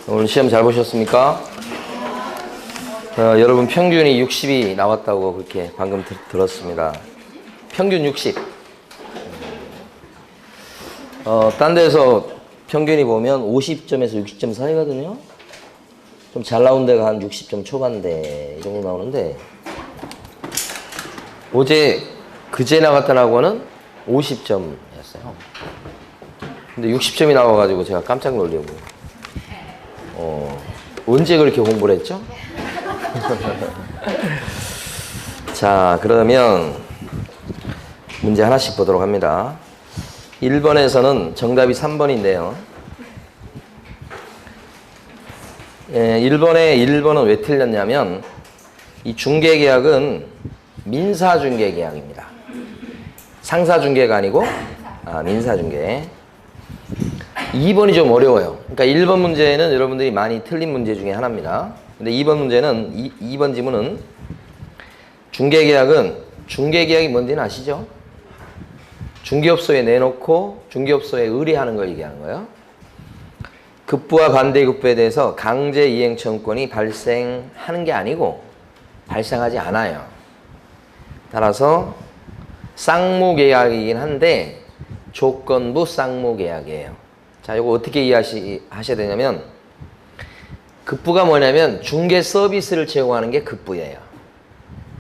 오늘 시험 잘 보셨습니까? 여러분 평균이 60이 나왔다고 그렇게 방금 들었습니다. 평균 60. 딴 데서 평균이 보면 50점에서 60점 사이거든요. 좀 잘 나온 데가 한 60점 초반대 이 정도 나오는데, 그제 나갔던 학원은 50점이었어요. 근데 60점이 나와가지고 제가 깜짝 놀려고. 언제 그렇게 공부를 했죠? 자, 그러면 문제 하나씩 보도록 합니다. 1번에서는 정답이 3번인데요. 1번은 왜 틀렸냐면, 이 중개계약은 민사중개계약입니다. 상사중개가 아니고 민사중개. 2번이 좀 어려워요. 그러니까 1번 문제는 여러분들이 많이 틀린 문제 중에 하나입니다. 근데 2번 문제는 2번 지문은 중개계약이 뭔지는 아시죠? 중개업소에 내놓고 중개업소에 의뢰하는 걸 얘기하는 거예요. 급부와 반대급부에 대해서 강제 이행 청구권이 발생하는 게 아니고 발생하지 않아요. 따라서 쌍무계약이긴 한데 조건부 쌍무계약이에요. 자, 이거 어떻게 이해하셔야 되냐면, 급부가 뭐냐면 중개 서비스를 제공하는 게 급부예요.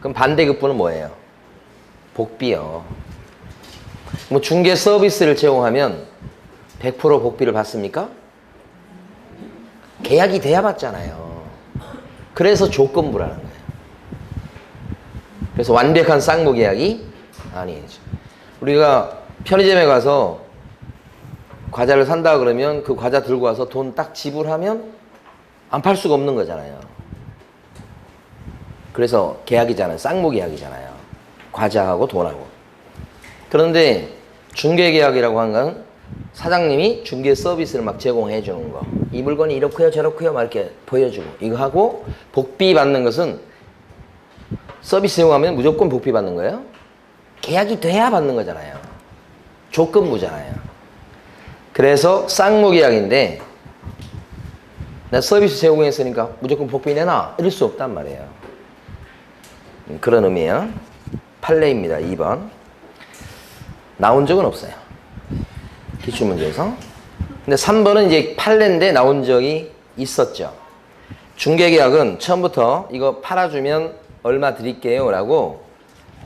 그럼 반대급부는 뭐예요? 복비요. 뭐 중개 서비스를 제공하면 100% 복비를 받습니까? 계약이 돼야 받잖아요. 그래서 조건부라는 거예요. 그래서 완벽한 쌍무계약이 아니죠. 우리가 편의점에 가서 과자를 산다 그러면 그 과자 들고 와서 돈 딱 지불하면 안 팔 수가 없는 거잖아요. 그래서 계약이잖아요. 쌍무계약이잖아요. 과자하고 돈하고. 그런데 중개계약이라고 하는 건 사장님이 중개 서비스를 막 제공해 주는 거. 이 물건이 이렇고요 저렇고요 막 이렇게 보여주고, 이거 하고 복비 받는 것은, 서비스 제공하면 무조건 복비 받는 거예요. 계약이 돼야 받는 거잖아요. 조건부잖아요. 그래서 쌍무계약인데, 나 서비스 제공했으니까 무조건 복비 내놔 이럴 수 없단 말이에요. 그런 의미예요. 판례입니다. 2번. 나온 적은 없어요. 기출문제에서. 근데 3번은 이제 판례인데 나온 적이 있었죠. 중개계약은 처음부터 이거 팔아주면 얼마 드릴게요 라고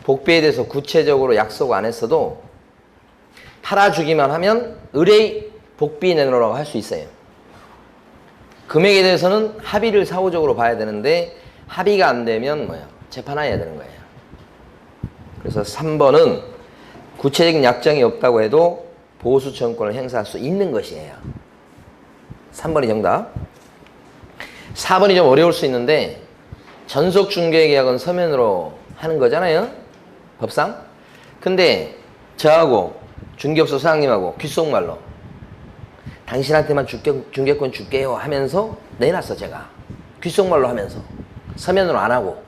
복비에 대해서 구체적으로 약속 안 했어도 팔아주기만 하면 의뢰 복비 내놓으라고 할 수 있어요. 금액에 대해서는 합의를 사후적으로 봐야 되는데, 합의가 안 되면 뭐예요? 재판해야 되는 거예요. 그래서 3번은 구체적인 약정이 없다고 해도 보수청구권을 행사할 수 있는 것이에요. 3번이 정답. 4번이 좀 어려울 수 있는데, 전속중개계약은 서면으로 하는 거잖아요, 법상. 근데 저하고 중개업소 사장님하고 귓속말로 당신한테만 중개권 줄게요 하면서 내놨어. 제가 귓속말로 하면서 서면으로 안 하고.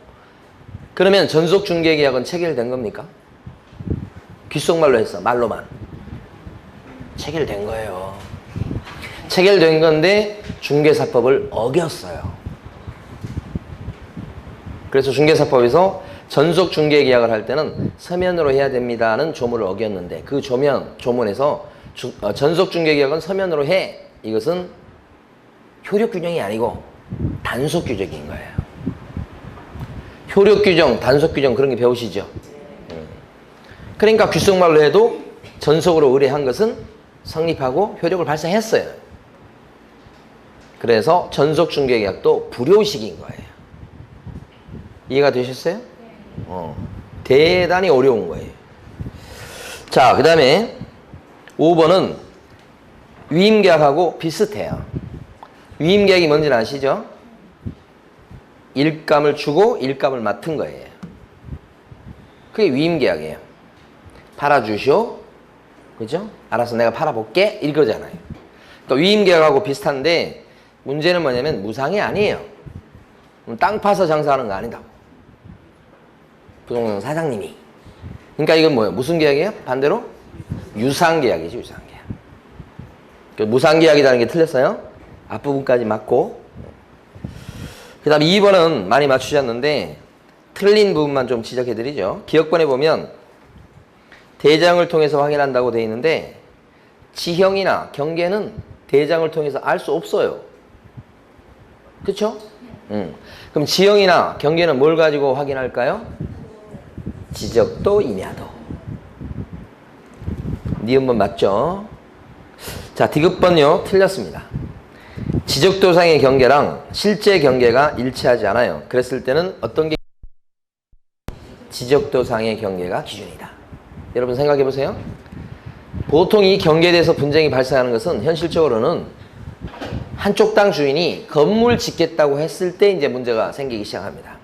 그러면 전속중개계약은 체결된 겁니까? 귓속말로 했어. 말로만. 체결된 거예요. 체결된 건데 중개사법을 어겼어요. 그래서 중개사법에서 전속중개계약을 할 때는 서면으로 해야 됩니다는 조문을 어겼는데, 그 조문에서 전속중개계약은 서면으로 해. 이것은 효력규정이 아니고 단속규정인 거예요. 효력규정, 단속규정 그런 게 배우시죠? 그러니까 귓속말로 해도 전속으로 의뢰한 것은 성립하고 효력을 발생했어요. 그래서 전속중개계약도 불효식인 거예요. 이해가 되셨어요? 대단히 어려운 거예요. 자, 그 다음에 5번은 위임계약하고 비슷해요. 위임계약이 뭔지는 아시죠? 일감을 주고 일감을 맡은 거예요. 그게 위임계약이에요. 팔아주시오. 그죠? 알아서 내가 팔아볼게. 이거잖아요. 그러니까 위임계약하고 비슷한데, 문제는 뭐냐면 무상이 아니에요. 땅 파서 장사하는 거 아니다고. 부동산 사장님이. 그러니까 이건 뭐예요? 무슨 계약이에요? 반대로? 유상계약이죠. 유상계약. 무상계약이라는 게 틀렸어요? 앞부분까지 맞고. 그 다음 2번은 많이 맞추셨는데 틀린 부분만 좀 지적해드리죠. 기억번에 보면 대장을 통해서 확인한다고 되어 있는데 지형이나 경계는 대장을 통해서 알 수 없어요. 그쵸? 그럼 지형이나 경계는 뭘 가지고 확인할까요? 지적도, 임야도. 니은번 맞죠? 자, 디귿번요. 틀렸습니다. 지적도상의 경계랑 실제 경계가 일치하지 않아요. 그랬을 때는 어떤 게 지적도상의 경계가 기준이다. 여러분 생각해 보세요. 보통 이 경계에 대해서 분쟁이 발생하는 것은 현실적으로는 한쪽 땅 주인이 건물 짓겠다고 했을 때 이제 문제가 생기기 시작합니다.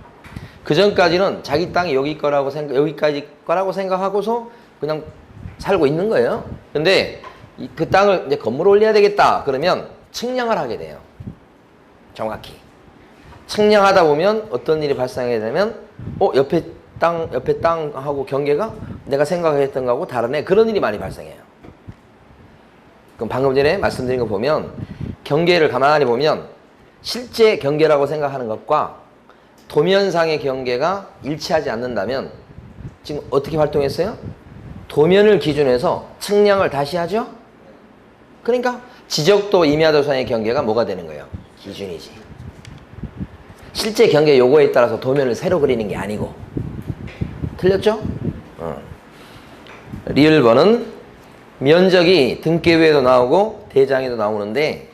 그 전까지는 자기 땅이 여기까지 거라고 생각하고서 그냥 살고 있는 거예요. 근데 그 땅을 이제 건물을 올려야 되겠다 그러면 측량을 하게 돼요. 정확히. 측량하다 보면 어떤 일이 발생하게 되면 옆에 땅하고 경계가 내가 생각했던 거하고 다르네. 그런 일이 많이 발생해요. 그럼 방금 전에 말씀드린 거 보면 경계를 가만히 보면 실제 경계라고 생각하는 것과 도면상의 경계가 일치하지 않는다면 지금 어떻게 활동했어요? 도면을 기준해서 측량을 다시 하죠? 그러니까 지적도, 임야도상의 경계가 뭐가 되는 거예요? 기준이지. 실제 경계 요구에 따라서 도면을 새로 그리는 게 아니고. 틀렸죠? 리을번은 면적이 등기부에도 나오고 대장에도 나오는데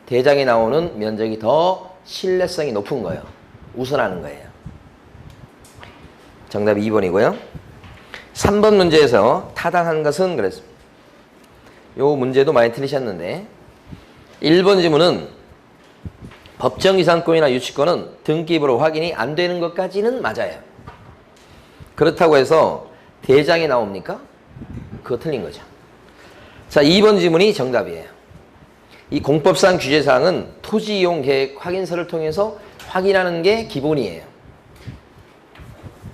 대장에 나오는 면적이 더 신뢰성이 높은 거예요. 우선하는 거예요. 정답이 2번이고요. 3번 문제에서 타당한 것은 그랬습니다. 요 문제도 많이 틀리셨는데 1번 지문은 법정이상권이나 유치권은 등기부로 확인이 안 되는 것까지는 맞아요. 그렇다고 해서 대장에 나옵니까? 그거 틀린 거죠. 자, 2번 지문이 정답이에요. 이 공법상 규제사항은 토지이용 계획 확인서를 통해서 확인하는 게 기본이에요.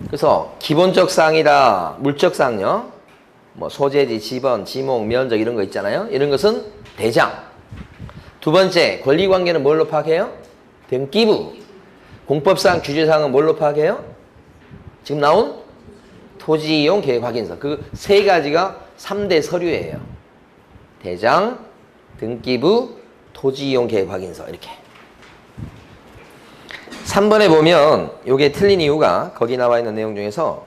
그래서 기본적 사항이다. 물적 사항요. 뭐 소재지, 지번, 지목, 면적 이런 거 있잖아요. 이런 것은 대장. 두 번째, 권리관계는 뭘로 파악해요? 등기부. 공법상 규제사항은 뭘로 파악해요? 지금 나온 토지이용 계획 확인서. 그 세 가지가 3대 서류예요. 대장, 등기부, 토지이용 계획 확인서 이렇게. 3번에 보면 이게 틀린 이유가 거기 나와 있는 내용 중에서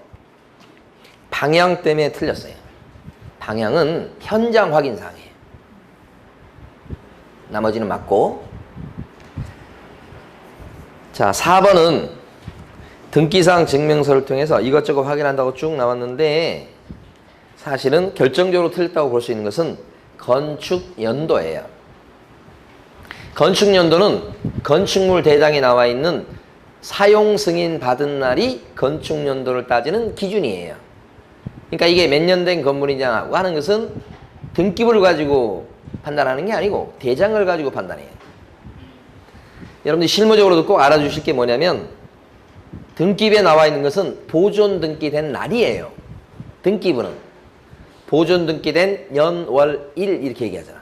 방향 때문에 틀렸어요. 방향은 현장 확인사항이에요. 나머지는 맞고. 자, 4번은 등기사항 증명서를 통해서 이것저것 확인한다고 쭉 나왔는데 사실은 결정적으로 틀렸다고 볼 수 있는 것은 건축연도예요. 건축연도는 건축물 대장에 나와 있는 사용 승인 받은 날이 건축연도를 따지는 기준이에요. 그러니까 이게 몇 년 된 건물이냐 하는 것은 등기부를 가지고 판단하는 게 아니고 대장을 가지고 판단해요. 여러분들 실무적으로도 꼭 알아주실 게 뭐냐면 등기부에 나와 있는 것은 보존 등기된 날이에요. 등기부는 보존 등기된 년, 월, 일 이렇게 얘기하잖아.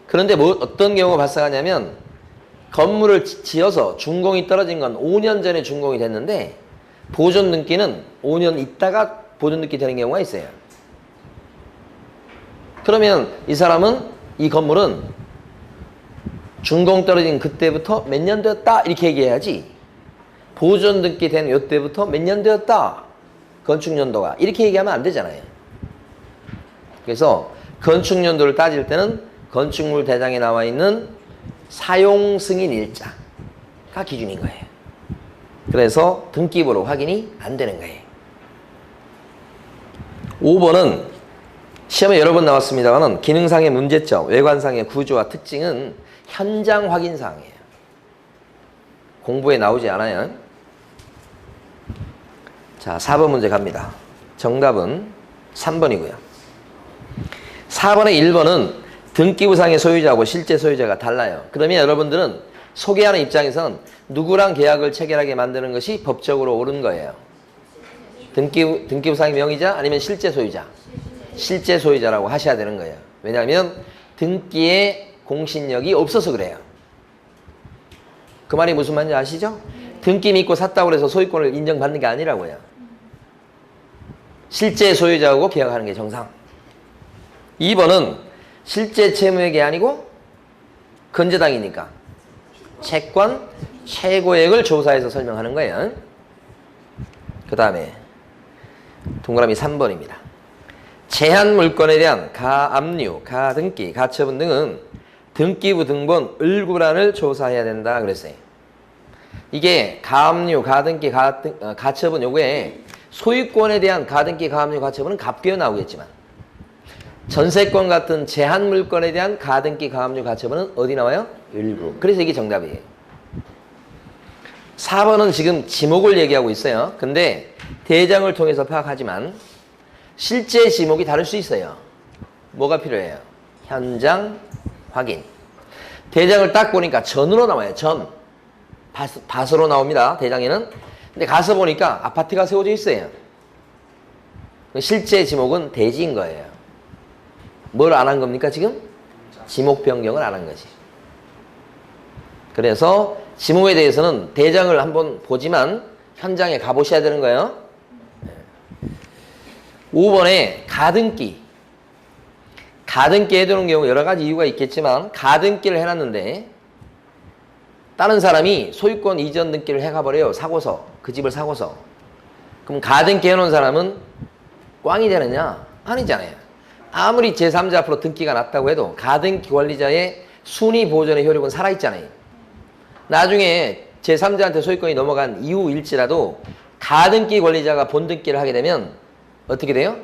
그런데 어떤 경우가 발생하냐면 건물을 지어서 준공이 떨어진 건 5년 전에 준공이 됐는데 보존 등기는 5년 있다가 보존 등기 되는 경우가 있어요. 그러면 이 사람은 이 건물은 준공 떨어진 그때부터 몇 년 되었다 이렇게 얘기해야지 보존 등기 된 이때부터 몇 년 되었다 건축연도가 이렇게 얘기하면 안 되잖아요. 그래서 건축연도를 따질 때는 건축물 대장에 나와 있는 사용 승인 일자가 기준인 거예요. 그래서 등기부로 확인이 안 되는 거예요. 5번은 시험에 여러 번 나왔습니다만 기능상의 문제점, 외관상의 구조와 특징은 현장 확인사항이에요. 공부에 나오지 않아요. 자, 4번 문제 갑니다. 정답은 3번이고요. 4번의 1번은 등기부상의 소유자하고 실제 소유자가 달라요. 그러면 여러분들은 소개하는 입장에선 누구랑 계약을 체결하게 만드는 것이 법적으로 옳은 거예요. 등기부상의 명의자 아니면 실제 소유자? 실제 소유자라고 하셔야 되는 거예요. 왜냐하면 등기에 공신력이 없어서 그래요. 그 말이 무슨 말인지 아시죠? 등기 믿고 샀다고 해서 소유권을 인정받는 게 아니라고요. 실제 소유자하고 계약하는 게 정상. 2번은 실제 채무액이 아니고 건재당이니까 채권 최고액을 조사해서 설명하는 거예요. 그 다음에 동그라미 3번입니다. 제한 물건에 대한 가압류, 가등기, 가처분 등은 등기부 등본 을구란을 조사해야 된다 그랬어요. 이게 가압류, 가등기, 가처분 요거에 소유권에 대한 가등기, 가압류, 가처분은 갑교에 나오겠지만 전세권 같은 제한 물건에 대한 가등기, 가압류, 가처분은 어디 나와요? 을구. 그래서 이게 정답이에요. 4번은 지금 지목을 얘기하고 있어요. 근데 대장을 통해서 파악하지만 실제 지목이 다를 수 있어요. 뭐가 필요해요? 현장 확인. 대장을 딱 보니까 전으로 나와요. 전. 밭으로 나옵니다. 대장에는. 근데 가서 보니까 아파트가 세워져 있어요. 실제 지목은 대지인 거예요. 뭘 안 한 겁니까 지금? 지목 변경을 안 한 거지. 그래서 지목에 대해서는 대장을 한번 보지만 현장에 가보셔야 되는 거예요. 5번에 가등기. 가등기 해두는 경우 여러 가지 이유가 있겠지만 가등기를 해놨는데 다른 사람이 소유권 이전 등기를 해가버려요. 사고서. 그 집을 사고서. 그럼 가등기 해놓은 사람은 꽝이 되느냐? 아니잖아요. 아무리 제3자 앞으로 등기가 났다고 해도 가등기 권리자의 순위 보존의 효력은 살아있잖아요. 나중에 제3자한테 소유권이 넘어간 이후일지라도 가등기 권리자가 본등기를 하게 되면 어떻게 돼요?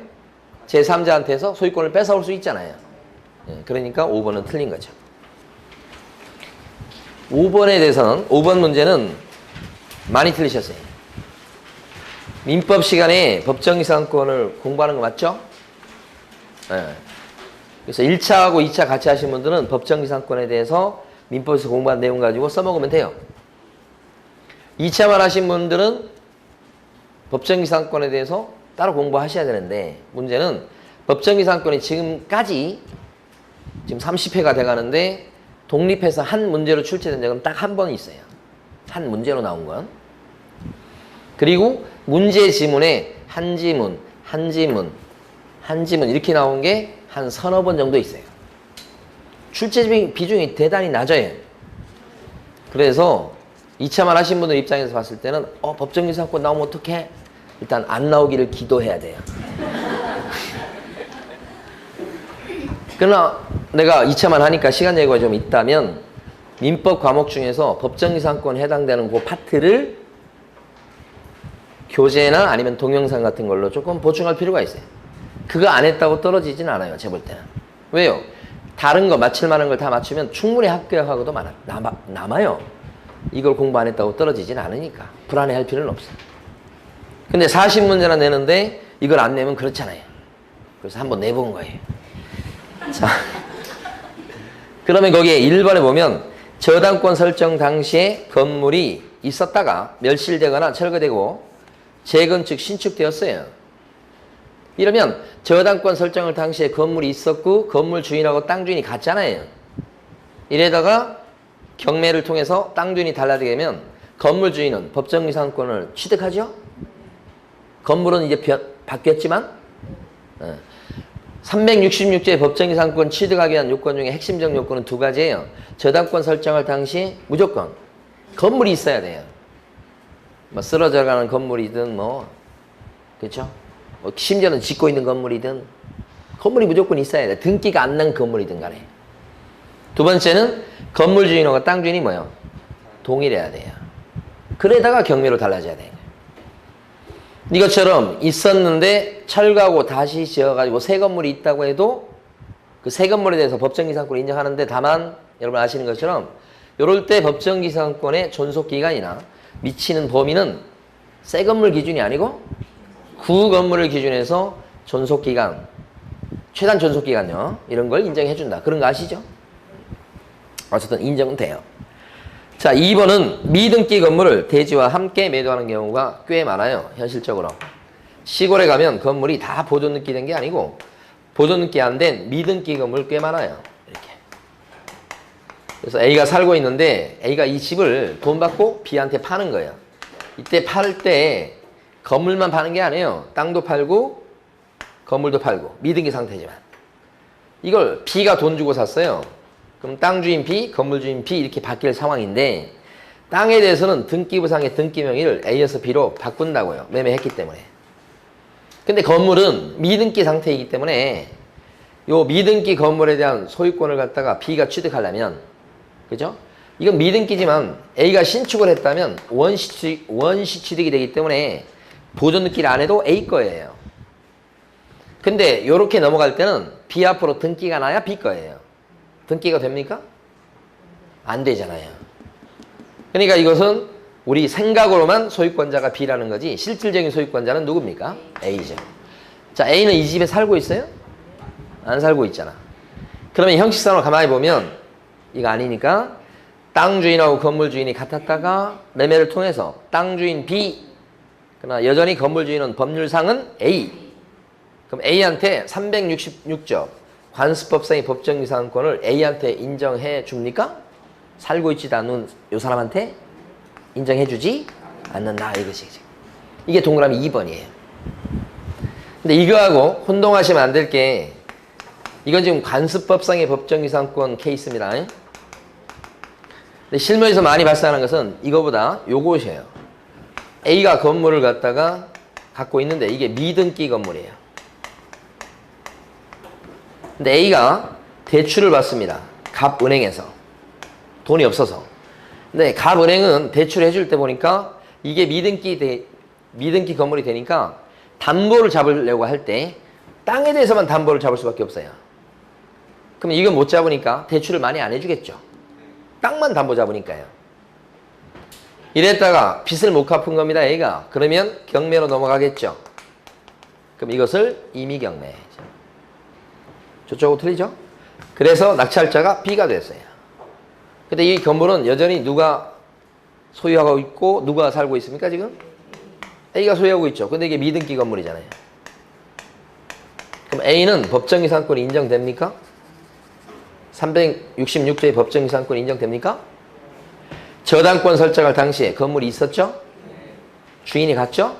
제3자한테서 소유권을 뺏어올 수 있잖아요. 그러니까 5번은 틀린 거죠. 5번에 대해서는 5번 문제는 많이 틀리셨어요. 민법 시간에 법정이상권을 공부하는 거 맞죠? 네. 그래서 1차하고 2차 같이 하신 분들은 법정이상권에 대해서 민법에서 공부한 내용 가지고 써먹으면 돼요. 2차만 하신 분들은 법정이상권에 대해서 따로 공부하셔야 되는데 문제는 법정이상권이 지금까지 지금 30회가 돼가는데 독립해서 한 문제로 출제된 적은 딱 한 번 있어요. 한 문제로 나온 건. 그리고 문제 지문에 한 지문, 한 지문, 한 지문 이렇게 나온 게 한 서너 번 정도 있어요. 출제 비중이 대단히 낮아요. 그래서 2차만 하신 분들 입장에서 봤을 때는 법정기사권 나오면 어떡해? 일단 안 나오기를 기도해야 돼요. 그러나 내가 2차만 하니까 시간 여유가 좀 있다면 민법 과목 중에서 법정기사권에 해당되는 그 파트를 교재나 아니면 동영상 같은 걸로 조금 보충할 필요가 있어요. 그거 안 했다고 떨어지진 않아요. 제 볼 때는. 왜요? 다른 거 맞출 만한 걸 다 맞추면 충분히 합격하고도 남아요. 이걸 공부 안 했다고 떨어지진 않으니까 불안해할 필요는 없어요. 근데 40문제나 내는데 이걸 안 내면 그렇잖아요. 그래서 한번 내본 거예요. 자, 그러면 거기에 1번에 보면 저당권 설정 당시에 건물이 있었다가 멸실되거나 철거되고 재건축, 신축되었어요. 이러면 저당권 설정을 당시에 건물이 있었고 건물 주인하고 땅 주인이 같잖아요. 이래다가 경매를 통해서 땅 주인이 달라지게 되면 건물 주인은 법정이상권을 취득하죠. 건물은 이제 바뀌었지만 366조의 법정이상권 취득하기 위한 요건 중에 핵심적 요건은 두 가지예요. 저당권 설정할 당시 무조건 건물이 있어야 돼요. 뭐 쓰러져가는 건물이든 그렇죠? 심지어는 짓고 있는 건물이든 건물이 무조건 있어야 돼. 등기가 안 난 건물이든 간에. 두 번째는 건물 주인하고 땅 주인이 뭐예요? 동일해야 돼요. 그러다가 경매로 달라져야 돼요. 이것처럼 있었는데 철거하고 다시 지어가지고 새 건물이 있다고 해도 그 새 건물에 대해서 법정기상권을 인정하는데 다만 여러분 아시는 것처럼 이럴 때 법정기상권의 존속기간이나 미치는 범위는 새 건물 기준이 아니고 구 건물을 기준해서 존속기간, 최단 존속기간요. 이런 걸 인정해준다. 그런 거 아시죠? 어쨌든 인정은 돼요. 자, 2번은 미등기 건물을 대지와 함께 매도하는 경우가 꽤 많아요. 현실적으로. 시골에 가면 건물이 다 보존등기 된 게 아니고 보존등기 안 된 미등기 건물 꽤 많아요. 이렇게. 그래서 A가 살고 있는데 A가 이 집을 돈 받고 B한테 파는 거예요. 이때 팔 때 건물만 파는 게 아니에요. 땅도 팔고 건물도 팔고 미등기 상태지만 이걸 B가 돈 주고 샀어요. 그럼 땅 주인 B, 건물 주인 B 이렇게 바뀔 상황인데 땅에 대해서는 등기부상의 등기 명의를 A에서 B로 바꾼다고요. 매매했기 때문에. 근데 건물은 미등기 상태이기 때문에 요 미등기 건물에 대한 소유권을 갖다가 B가 취득하려면 그죠? 이건 미등기지만 A가 신축을 했다면 원시 취득이 되기 때문에 보존 등기를 안 해도 A 거예요. 근데 요렇게 넘어갈 때는 B 앞으로 등기가 나야 B 거예요. 등기가 됩니까? 안 되잖아요. 그러니까 이것은 우리 생각으로만 소유권자가 B라는 거지 실질적인 소유권자는 누굽니까? A죠. 자, A는 이 집에 살고 있어요? 안 살고 있잖아. 그러면 형식상으로 가만히 보면 이거 아니니까 땅 주인하고 건물 주인이 같았다가 매매를 통해서 땅 주인 B 그러나 여전히 건물 주인은 법률상은 A. 그럼 A한테 366조 관습법상의 법정이상권을 A한테 인정해 줍니까? 살고 있지도 않는 이 사람한테 인정해 주지 않는다 이것이. 이게 동그라미 2번이에요. 근데 이거하고 혼동하시면 안 될 게 이건 지금 관습법상의 법정이상권 케이스입니다. 근데 실무에서 많이 발생하는 것은 이거보다 요것이에요. A가 건물을 갖다가 갖고 있는데 이게 미등기 건물이에요. 근데 A가 대출을 받습니다. 갑은행에서. 돈이 없어서. 근데 갑은행은 대출을 해줄 때 보니까 이게 미등기 건물이 되니까 담보를 잡으려고 할 때 땅에 대해서만 담보를 잡을 수밖에 없어요. 그럼 이건 못 잡으니까 대출을 많이 안 해주겠죠. 땅만 담보 잡으니까요. 이랬다가 빚을 못 갚은 겁니다. A가. 그러면 경매로 넘어가겠죠. 그럼 이것을 임의경매. 저쪽하고 틀리죠? 그래서 낙찰자가 B가 됐어요. 근데 이 건물은 여전히 누가 소유하고 있고 누가 살고 있습니까 지금? A가 소유하고 있죠. 근데 이게 미등기 건물이잖아요. 그럼 A는 법정이상권이 인정됩니까? 366조의 법정이상권이 인정됩니까? 저당권 설정할 당시에 건물이 있었죠? 주인이 갔죠?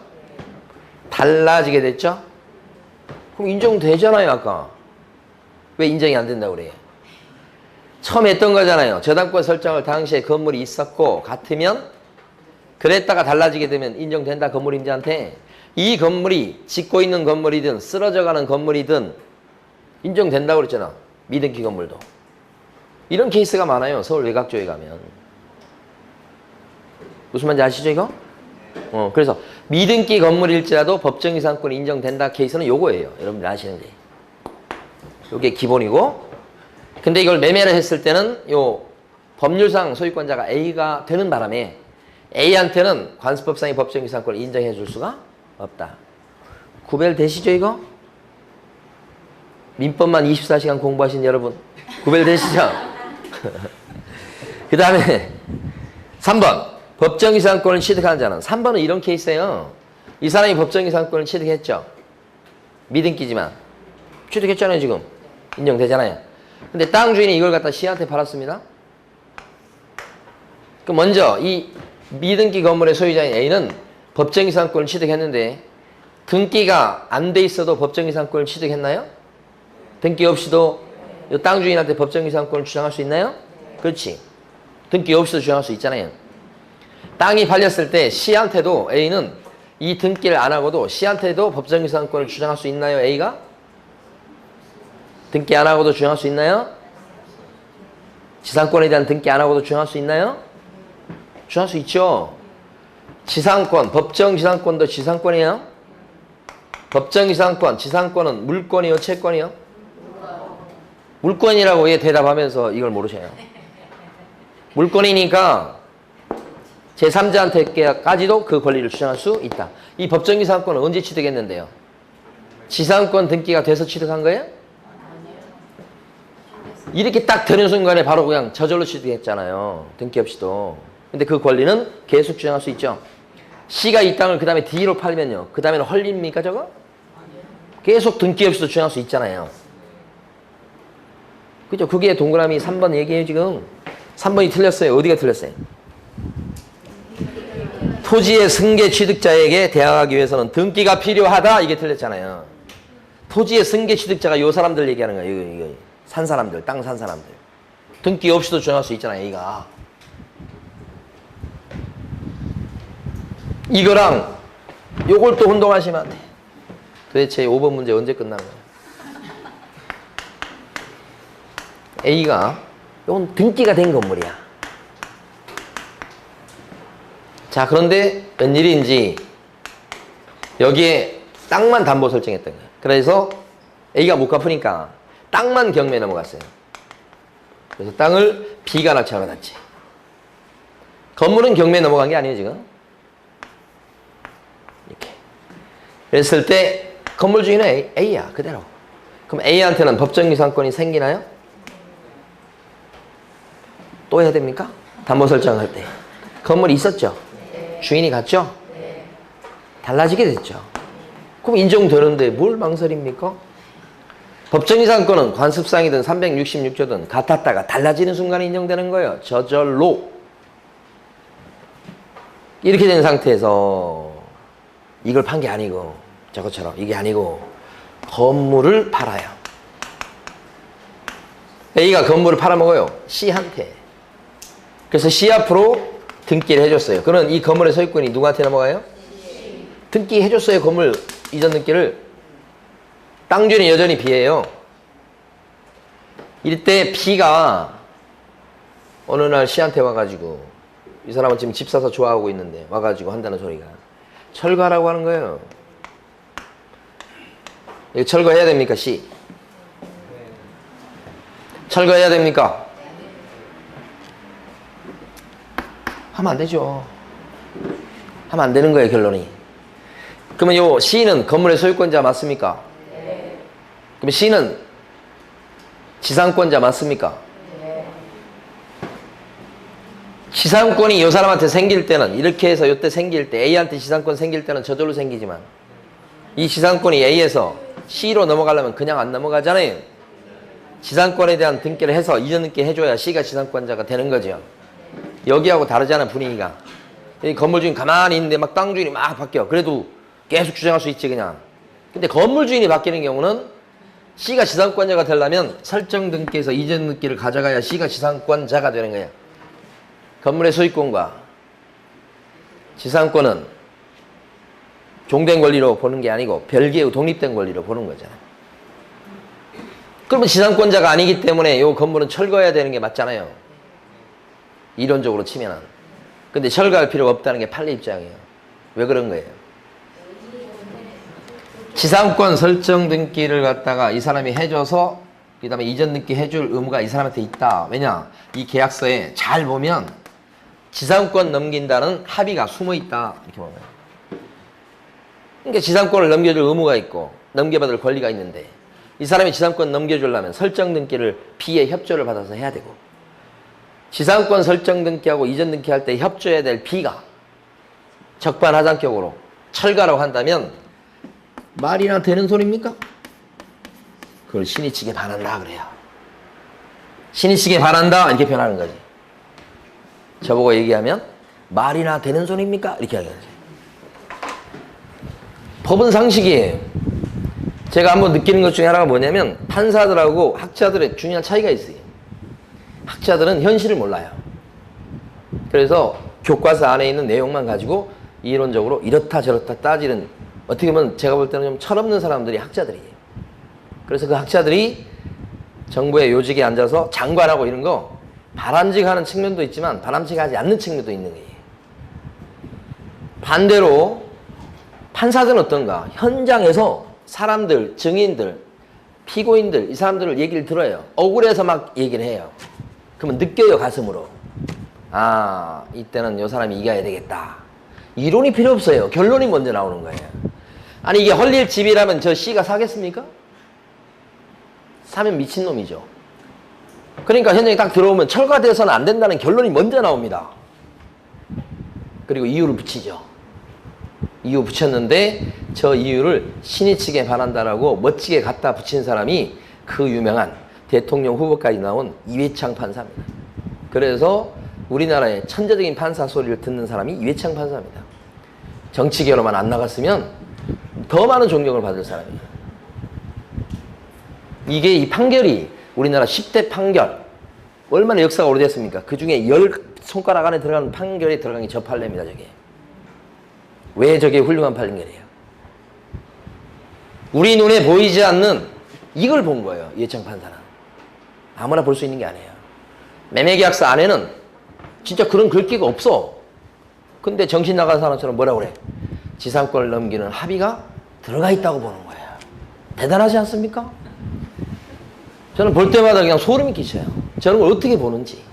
달라지게 됐죠? 그럼 인정되잖아요 아까. 왜 인정이 안 된다고 그래요? 처음 했던 거잖아요. 저당권 설정할 당시에 건물이 있었고 같으면 그랬다가 달라지게 되면 인정된다 건물임자한테. 이 건물이 짓고 있는 건물이든 쓰러져가는 건물이든 인정된다고 그랬잖아. 미등기 건물도. 이런 케이스가 많아요. 서울 외곽조에 가면. 무슨 말인지 아시죠 이거? 그래서 미등기 건물일지라도 법정이상권이 인정된다 케이스는 요거예요. 여러분들 아시는 게. 요게 기본이고. 근데 이걸 매매를 했을 때는 요 법률상 소유권자가 A가 되는 바람에 A한테는 관습법상의 법정이상권을 인정해 줄 수가 없다. 구별되시죠 이거? 민법만 24시간 공부하신 여러분 구별되시죠? 그 다음에 3번 법정이상권을 취득한 자는 3번은 이런 케이스예요. 이 사람이 법정이상권을 취득했죠. 미등기지만 취득했잖아요 지금. 인정되잖아요. 근데 땅 주인이 이걸 갖다 C한테 팔았습니다. 그럼 먼저 이 미등기 건물의 소유자인 A는 법정이상권을 취득했는데 등기가 안 돼 있어도 법정이상권을 취득했나요? 등기 없이도 이 땅 주인한테 법정이상권을 주장할 수 있나요? 그렇지. 등기 없이도 주장할 수 있잖아요. 땅이 팔렸을 때 C한테도 A는 이 등기를 안 하고도 C한테도 법정이상권을 주장할 수 있나요? A가? 등기 안 하고도 주장할 수 있나요? 지상권에 대한 등기 안 하고도 주장할 수 있나요? 주장할 수 있죠. 지상권, 법정지상권도 지상권이에요. 법정지상권, 지상권은 물권이요, 채권이요? 물권이라고 왜 대답하면서 이걸 모르셔요? 물권이니까 제3자한테까지도 그 권리를 주장할 수 있다. 이 법정지상권은 언제 취득했는데요? 지상권 등기가 돼서 취득한 거예요? 이렇게 딱 되는 순간에 바로 그냥 저절로 취득했잖아요. 등기 없이도. 근데 그 권리는 계속 주장할 수 있죠. C가 이 땅을 그 다음에 D로 팔면요. 그 다음에는 헐립니까 저거? 계속 등기 없이도 주장할 수 있잖아요. 그죠? 그게 동그라미 3번 얘기예요 지금. 3번이 틀렸어요. 어디가 틀렸어요? 토지의 승계 취득자에게 대항하기 위해서는 등기가 필요하다. 이게 틀렸잖아요. 토지의 승계 취득자가 요 사람들 얘기하는 거예요. 이거. 산 사람들, 땅 산 사람들. 등기 없이도 주장할 수 있잖아요. 얘가. 이거랑 요걸 또 혼동하시면 안 돼. 도대체 5번 문제 언제 끝난 거야? A가 이건 등기가 된 건물이야. 자, 그런데 웬일인지 여기에 땅만 담보 설정했던 거야. 그래서 A가 못 갚으니까 땅만 경매에 넘어갔어요. 그래서 땅을 B가 낙찰을 받았지. 건물은 경매에 넘어간 게 아니에요, 지금. 이렇게. 그랬을 때 건물 주인은 A야, 그대로. 그럼 A한테는 법정유상권이 생기나요? 또 해야 됩니까? 담보 설정할 때. 건물이 있었죠? 주인이 갔죠? 달라지게 됐죠. 그럼 인정되는데 뭘 망설입니까? 법정이상권은 관습상이든 366조든 같았다가 달라지는 순간에 인정되는 거예요. 저절로. 이렇게 된 상태에서 이걸 판 게 아니고 저것처럼 이게 아니고 건물을 팔아요. A가 건물을 팔아먹어요. C한테. 그래서 C 앞으로 등기를 해줬어요. 그러면 이 건물의 소유권이 누구한테 넘어가요? 등기해줬어요. 건물 이전 등기를. 땅 주인이 여전히 B예요. 이때 B가 어느 날 C한테 와가지고 이 사람은 지금 집 사서 좋아하고 있는데 와가지고 한다는 소리가 철거하라고 하는 거예요. 이거 철거해야 됩니까? C. 철거해야 됩니까? 하면 안 되죠. 하면 안 되는 거예요, 결론이. 그러면 요 C는 건물의 소유권자 맞습니까? 네. 그럼 C는 지상권자 맞습니까? 네. 지상권이 요 사람한테 생길 때는 이렇게 해서 요때 생길 때 A한테 지상권 생길 때는 저절로 생기지만 이 지상권이 A에서 C로 넘어가려면 그냥 안 넘어가잖아요. 지상권에 대한 등기를 해서 이전 등기 해줘야 C가 지상권자가 되는 거죠. 여기하고 다르잖아, 분위기가. 이 건물 주인 가만히 있는데 막 땅 주인이 막 바뀌어. 그래도 계속 주장할 수 있지, 그냥. 근데 건물 주인이 바뀌는 경우는 C가 지상권자가 되려면 설정 등기에서 이전 등기를 가져가야 C가 지상권자가 되는 거야. 건물의 소유권과 지상권은 종된 권리로 보는 게 아니고 별개의 독립된 권리로 보는 거잖아. 그러면 지상권자가 아니기 때문에 이 건물은 철거해야 되는 게 맞잖아요. 이론적으로 치면은. 근데 철거할 필요가 없다는 게 판례 입장이에요. 왜 그런 거예요? 지상권 설정 등기를 갖다가 이 사람이 해줘서 그 다음에 이전 등기 해줄 의무가 이 사람한테 있다. 왜냐? 이 계약서에 잘 보면 지상권 넘긴다는 합의가 숨어 있다. 이렇게 보면. 그러니까 지상권을 넘겨줄 의무가 있고 넘겨받을 권리가 있는데 이 사람이 지상권 넘겨주려면 설정 등기를 B의 협조를 받아서 해야 되고 지상권 설정 등기하고 이전 등기할 때 협조해야 될 B가 적반하장격으로 철거라고 한다면 말이나 되는 소리입니까? 그걸 신이치게 반한다 그래요. 신이치게 반한다 이렇게 표현하는 거지. 저보고 얘기하면 말이나 되는 소리입니까? 이렇게 하는 거지. 법은 상식이에요. 제가 한번 느끼는 것 중에 하나가 뭐냐면 판사들하고 학자들의 중요한 차이가 있어요. 학자들은 현실을 몰라요. 그래서 교과서 안에 있는 내용만 가지고 이론적으로 이렇다 저렇다 따지는 어떻게 보면 제가 볼 때는 좀 철없는 사람들이 학자들이에요. 그래서 그 학자들이 정부의 요직에 앉아서 장관하고 이런 거 바람직하는 측면도 있지만 바람직하지 않는 측면도 있는 거예요. 반대로 판사들은 어떤가? 현장에서 사람들, 증인들, 피고인들 이 사람들을 얘기를 들어요. 억울해서 막 얘기를 해요. 그러면 느껴요, 가슴으로. 아, 이때는 요 사람이 이겨야 되겠다. 이론이 필요 없어요. 결론이 먼저 나오는 거예요. 아니 이게 헐릴 집이라면 저 C가 사겠습니까? 사면 미친놈이죠. 그러니까 현장에 딱 들어오면 철거되어서는 안 된다는 결론이 먼저 나옵니다. 그리고 이유를 붙이죠. 이유 붙였는데 저 이유를 신이치게 반한다라고 멋지게 갖다 붙인 사람이 그 유명한 대통령 후보까지 나온 이회창 판사입니다. 그래서 우리나라의 천재적인 판사 소리를 듣는 사람이 이회창 판사입니다. 정치계로만 안 나갔으면 더 많은 존경을 받을 사람이에요. 이게 이 판결이 우리나라 10대 판결 얼마나 역사가 오래됐습니까? 그 중에 10손가락 안에 들어가는 판결에 들어간 게 저 판례입니다. 저게. 왜 저게 훌륭한 판결이에요? 우리 눈에 보이지 않는 이걸 본 거예요. 이회창 판사는. 아무나 볼 수 있는 게 아니에요. 매매계약서 안에는 진짜 그런 글귀가 없어. 근데 정신 나간 사람처럼 뭐라 그래? 지상권을 넘기는 합의가 들어가 있다고 보는 거예요. 대단하지 않습니까? 저는 볼 때마다 그냥 소름이 끼쳐요. 저런 걸 어떻게 보는지.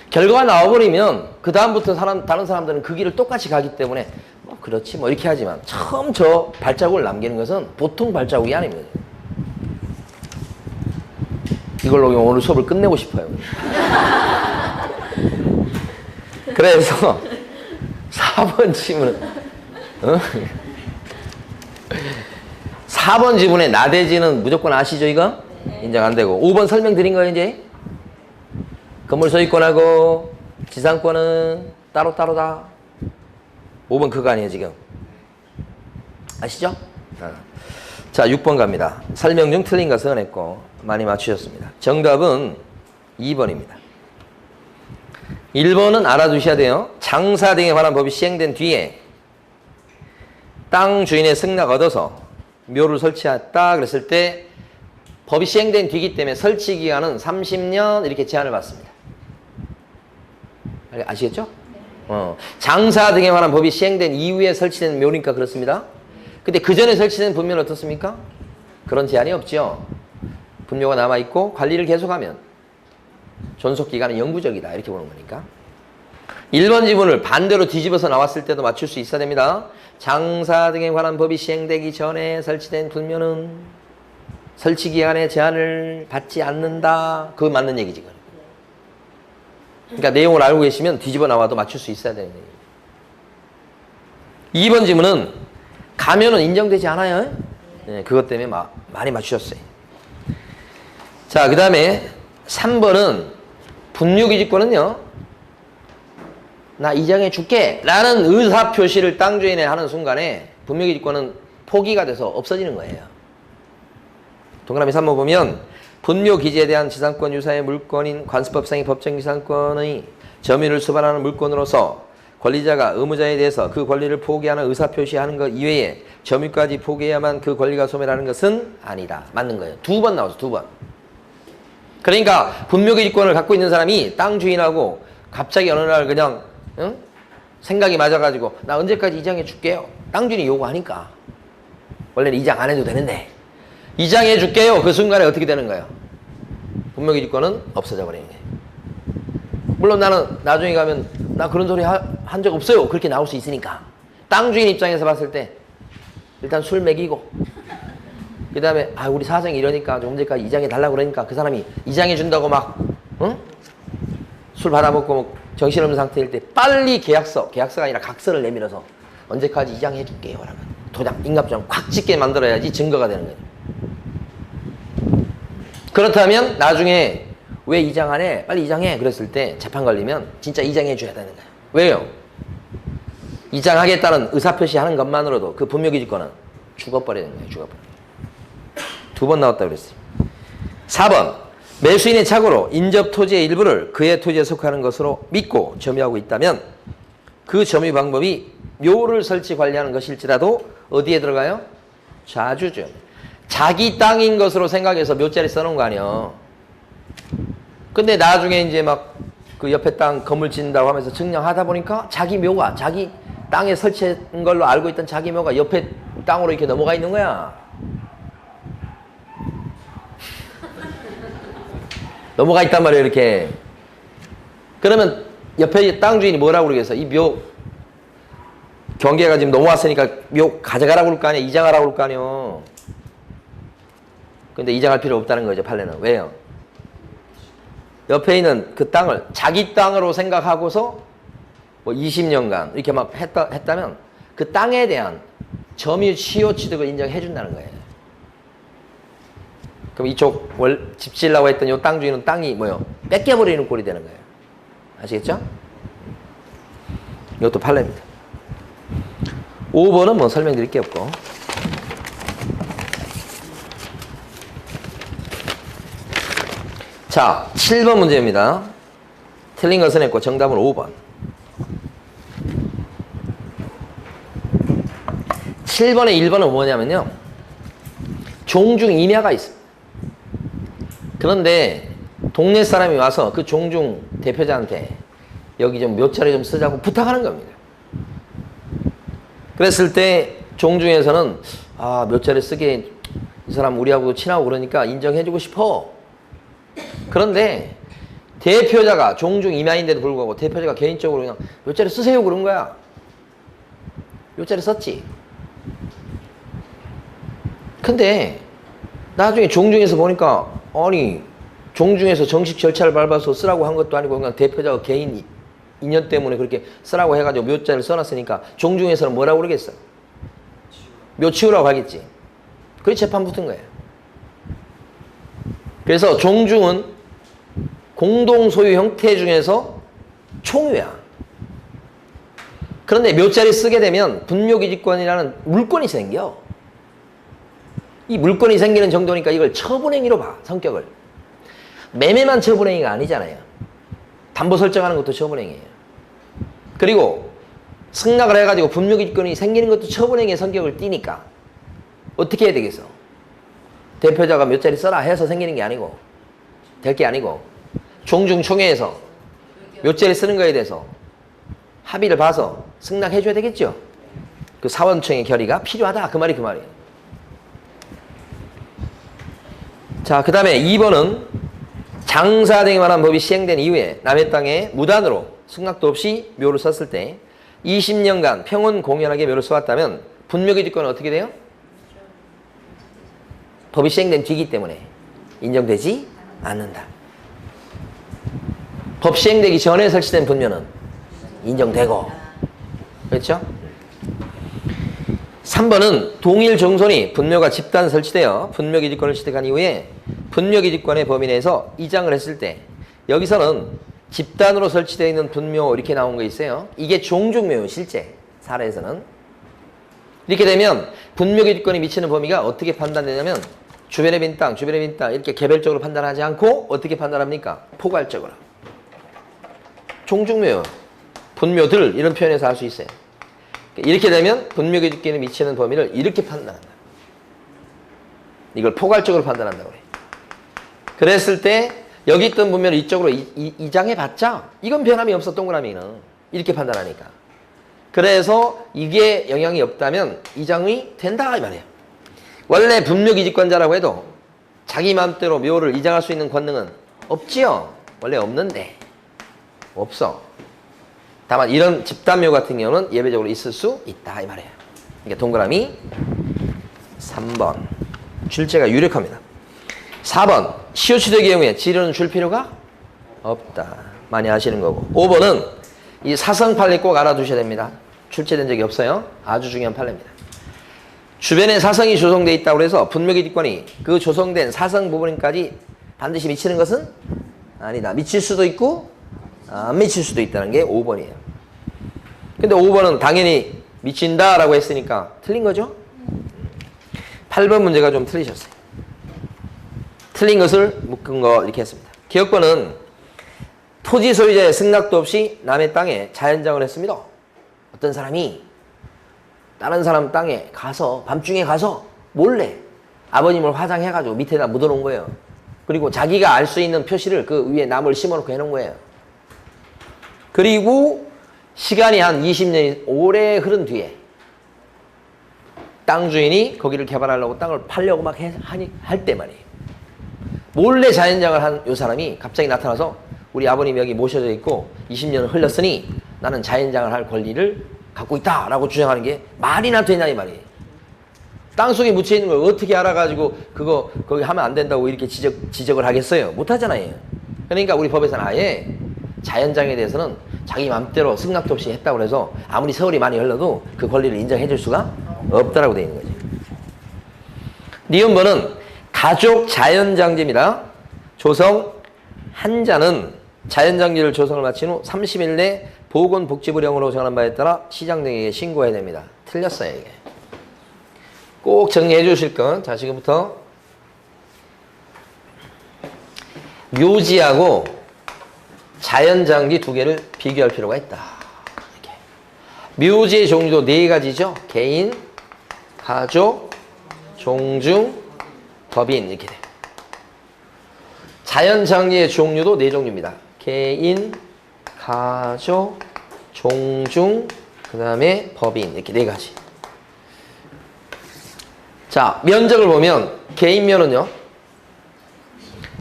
결과가 나와버리면 그 다음부터 다른 사람들은 그 길을 똑같이 가기 때문에 뭐 그렇지 뭐 이렇게 하지만 처음 저 발자국을 남기는 것은 보통 발자국이 아닙니다. 이걸로 오늘 수업을 끝내고 싶어요. 그래서 4번 지문은 4번 지문에 나대지는 무조건 아시죠 이거? 인정 안 되고 5번 설명드린 거예요 이제. 건물 소유권하고 지상권은 따로따로다. 5번 그거 아니에요 지금. 아시죠? 자 6번 갑니다. 설명 중 틀린 것은 했고 많이 맞추셨습니다. 정답은 2번입니다. 1번은 알아두셔야 돼요. 장사 등에 관한 법이 시행된 뒤에 땅 주인의 승낙 얻어서 묘를 설치했다 그랬을 때 법이 시행된 뒤이기 때문에 설치 기간은 30년 이렇게 제한을 받습니다. 아시겠죠? 장사 등에 관한 법이 시행된 이후에 설치된 묘니까 그렇습니다. 근데 그 전에 설치된 분묘는 어떻습니까? 그런 제한이 없죠. 분묘가 남아있고 관리를 계속하면 존속기간은 영구적이다 이렇게 보는 거니까. 1번 지문을 반대로 뒤집어서 나왔을 때도 맞출 수 있어야 됩니다. 장사 등에 관한 법이 시행되기 전에 설치된 분묘는 설치기간의 제한을 받지 않는다. 그거 맞는 얘기지. 그러니까 내용을 알고 계시면 뒤집어 나와도 맞출 수 있어야 되는 얘기예요. 2번 지문은 가면은 인정되지 않아요. 네, 그것 때문에 많이 맞추셨어요. 자, 그 다음에 3번은 분묘기지권은요. 나 이장해 줄게 라는 의사표시를 땅 주인에 하는 순간에 분묘기지권은 포기가 돼서 없어지는 거예요. 동그라미 3번 보면 분묘기지에 대한 지상권 유사의 물건인 관습법상의 법정지상권의 점유를 수반하는 물건으로서 권리자가 의무자에 대해서 그 권리를 포기하는 의사표시하는 것 이외에 점유까지 포기해야만 그 권리가 소멸하는 것은 아니다. 맞는 거예요. 2번 나와서 2번. 그러니까 분묘기지권을 갖고 있는 사람이 땅 주인하고 갑자기 어느 날 그냥 생각이 맞아가지고 나 언제까지 이장해 줄게요. 땅 주인이 요구하니까 원래는 이장 안 해도 되는데 이장해 줄게요. 그 순간에 어떻게 되는 거예요? 분묘기지권은 없어져 버리는 거예요. 물론 나는 나중에 가면 나 그런 소리 한 적 없어요. 그렇게 나올 수 있으니까. 땅 주인 입장에서 봤을 때 일단 술 먹이고 그 다음에 우리 사정이 이러니까 좀 전까지 이장해 달라고 그러니까 그 사람이 이장해 준다고 막 술 받아먹고 뭐 정신없는 상태일 때 빨리 계약서가 아니라 각서를 내밀어서 언제까지 이장해 줄게요 라면 도장, 인감장 콱 찍게 만들어야지 증거가 되는 거예요. 그렇다면 나중에 왜 이장 안 해? 빨리 이장해. 그랬을 때 재판 걸리면 진짜 이장해 줘야 되는 거예요. 왜요? 이장하겠다는 의사표시하는 것만으로도 그 분묘기지권은 죽어버리는 거예요. 죽어버리는 거예요. 2번 나왔다 그랬어요. 4번 매수인의 착오로 인접 토지의 일부를 그의 토지에 속하는 것으로 믿고 점유하고 있다면 그 점유 방법이 묘를 설치 관리하는 것일지라도 어디에 들어가요? 좌주죠. 자기 땅인 것으로 생각해서 묘자리 써놓은 거 아니에요. 근데 나중에 이제 막 그 옆에 땅 건물 짓는다고 하면서 증량하다 보니까 자기 묘가 자기 땅에 설치한 걸로 알고 있던 자기 묘가 옆에 땅으로 이렇게 넘어가 있는 거야. 넘어가 있단 말이에요, 이렇게. 그러면 옆에 땅 주인이 뭐라고 그러겠어? 이 묘 경계가 지금 넘어왔으니까 묘 가져가라고 그럴 거 아니야, 이장하라고 그럴 거 아니야. 근데 이장할 필요 없다는 거죠, 판례는. 왜요? 옆에 있는 그 땅을 자기 땅으로 생각하고서 뭐 20년간 이렇게 막 했다면 그 땅에 대한 점유 취호 취득을 인정해 준다는 거예요. 그럼 이쪽 집 지으려고 했던 이 땅 주인은 땅이 뭐요? 뺏겨버리는 꼴이 되는 거예요. 아시겠죠? 이것도 판례입니다. 5번은 뭐 설명드릴 게 없고. 자, 7번 문제입니다. 틀린 것은 했고 정답은 5번. 7번에 1번은 뭐냐면요. 종중 임야가 있습니다. 그런데 동네 사람이 와서 그 종중 대표자한테 여기 좀 몇 자리 좀 쓰자고 부탁하는 겁니다. 그랬을 때 종중에서는 몇 자리 쓰게 이 사람 우리하고 친하고 그러니까 인정해주고 싶어. 그런데 대표자가 종중 임야인데도 불구하고 대표자가 개인적으로 그냥 몇 자리 쓰세요 그런 거야. 몇 자리 썼지. 근데 나중에 종중에서 보니까 아니 종중에서 정식 절차를 밟아서 쓰라고 한 것도 아니고 그냥 대표자가 개인 인연 때문에 그렇게 쓰라고 해가지고 몇 자리를 써놨으니까 종중에서는 뭐라고 그러겠어? 묘 치우라고 하겠지. 그래 재판 붙은 거예요. 그래서 종중은 공동소유 형태 중에서 총유야. 그런데 몇 자리 쓰게 되면 분묘기지권이라는 물권이 생겨. 이 물권이 생기는 정도니까 이걸 처분행위로 봐. 성격을. 매매만 처분행위가 아니잖아요. 담보 설정하는 것도 처분행위예요. 그리고 승낙을 해가지고 분묘기지권이 생기는 것도 처분행위의 성격을 띠니까 어떻게 해야 되겠어? 대표자가 몇 자리 써라 해서 생기는 게 아니고 될 게 아니고 종중총회에서 몇 자리 쓰는 거에 대해서 합의를 봐서 승낙해 줘야 되겠죠. 그 사원청의 결의가 필요하다. 그 말이에요. 자, 그 다음에 2번은 장사 등에 관한 법이 시행된 이후에 남의 땅에 무단으로 승낙도 없이 묘를 썼을 때 20년간 평온 공연하게 묘를 써왔다면 분묘기지권은 어떻게 돼요? 법이 시행된 뒤이기 때문에 인정되지 않는다. 법 시행되기 전에 설치된 분묘는 인정되고. 그렇죠? 3번은 동일 종손이 분묘가 집단 설치되어 분묘기지권을 취득한 이후에 분묘기지권의 범위 내에서 이장을 했을 때 여기서는 집단으로 설치되어 있는 분묘 이렇게 나온 거 있어요. 이게 종중묘 실제 사례에서는. 이렇게 되면 분묘기지권이 미치는 범위가 어떻게 판단되냐면 주변에 빈 땅 이렇게 개별적으로 판단하지 않고 어떻게 판단합니까? 포괄적으로. 종중묘, 분묘들 이런 표현에서 할 수 있어요. 이렇게 되면 분묘기지권이 미치는 범위를 이렇게 판단한다. 이걸 포괄적으로 판단한다고 그래. 그랬을 때 여기 있던 분묘를 이쪽으로 이장해봤자 이건 변함이 없어. 동그라미는 이렇게 판단하니까. 그래서 이게 영향이 없다면 이장이 된다 이 말이에요. 원래 분묘기지권자라고 해도 자기 마음대로 묘를 이장할 수 있는 권능은 없지요. 원래 없는데 없어. 다만 이런 집단묘 같은 경우는 예외적으로 있을 수 있다 이 말이에요. 그러니까 동그라미 3번 출제가 유력합니다. 4번 시효취득의 경우에 지료는 줄 필요가 없다. 많이 아시는 거고. 5번은 이 사성 판례 꼭 알아두셔야 됩니다. 출제된 적이 없어요. 아주 중요한 판례입니다. 주변에 사성이 조성되어 있다고 해서 분묘기지권이 그 조성된 사성 부분까지 반드시 미치는 것은 아니다. 미칠 수도 있고 안 미칠 수도 있다는 게 5번이에요. 근데 5번은 당연히 미친다라고 했으니까 틀린 거죠? 8번 문제가 좀 틀리셨어요. 틀린 것을 묶은 거 이렇게 했습니다. 기억번은 토지 소유자의 승낙도 없이 남의 땅에 자연장을 했습니다. 어떤 사람이 다른 사람 땅에 가서 밤중에 가서 몰래 아버님을 화장해가지고 밑에다 묻어놓은 거예요. 그리고 자기가 알 수 있는 표시를 그 위에 나무를 심어놓고 해놓은 거예요. 그리고 시간이 한 20년이 오래 흐른 뒤에 땅 주인이 거기를 개발하려고 땅을 팔려고 막 할 때 말이에요. 몰래 자연장을 한 요 사람이 갑자기 나타나서 우리 아버님이 여기 모셔져 있고 20년을 흘렀으니 나는 자연장을 할 권리를 갖고 있다라고 주장하는 게 말이나 되냐 이 말이에요. 땅속에 묻혀 있는 걸 어떻게 알아가지고 그거 거기 하면 안 된다고 이렇게 지적을 하겠어요? 못하잖아요. 그러니까 우리 법에서는 아예 자연장에 대해서는 자기 맘대로 승낙도 없이 했다고 해서 아무리 세월이 많이 흘러도 그 권리를 인정해 줄 수가 없다라고 되어 있는 거죠. 니은번은 가족 자연장제입니다. 조성 한자는 자연장기를 조성을 마친 후 30일 내 보건복지부령으로 정한 바에 따라 시장 등에게 신고해야 됩니다. 틀렸어요, 이게. 꼭 정리해 주실 건, 자, 지금부터 묘지하고 자연장기 두 개를 비교할 필요가 있다. 이렇게. 묘지의 종류도 네 가지죠. 개인, 가족, 종중, 법인 이렇게 돼요. 자연장기의 종류도 네 종류입니다. 개인, 가족, 종중, 그 다음에 법인 이렇게 네 가지. 자, 면적을 보면 개인면은요.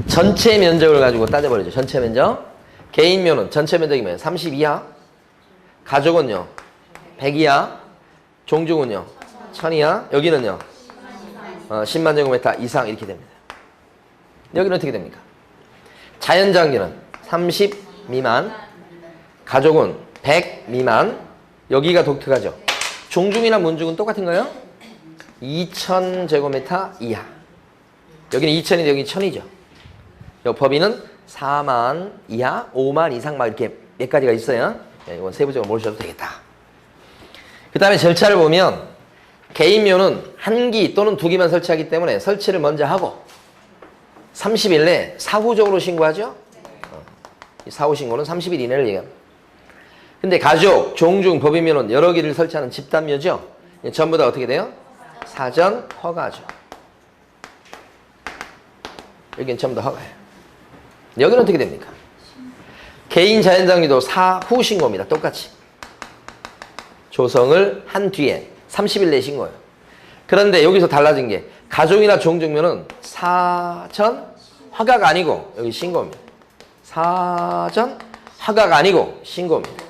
전체 면적을 가지고 따져버리죠. 전체 면적. 개인면은 전체 면적이면 30 이하. 가족은요. 100 이하. 종중은요. 1000 이하. 여기는요. 10만 제곱미터 이상 이렇게 됩니다. 여기는 어떻게 됩니까? 자연장기는 30 미만. 가족은 100 미만. 여기가 독특하죠. 종중이나 문중은 똑같은 거예요. 2000 제곱미터 이하. 여기는 2000인데 여기 1000이죠. 법인은 4만 이하, 5만 이상 막 이렇게 몇 가지가 있어요. 이건 세부적으로 모르셔도 되겠다. 그 다음에 절차를 보면 개인묘는 한 기 또는 두 기만 설치하기 때문에 설치를 먼저 하고 30일 내 사후적으로 신고하죠. 사후 신고는 30일 이내를 얘기합니다. 근데 가족, 종중, 법인묘는 여러 기를 설치하는 집단묘죠. 전부 다 어떻게 돼요? 사전 허가죠. 여기는 전부 다 허가예요. 여기는 어떻게 됩니까? 개인 자연장기도 사후 신고입니다. 똑같이. 조성을 한 뒤에 30일 내에 신고예요. 그런데 여기서 달라진 게 가족이나 종중면은 사전 허가가 아니고 여기 신고입니다. 사전 허가가 아니고 신고입니다.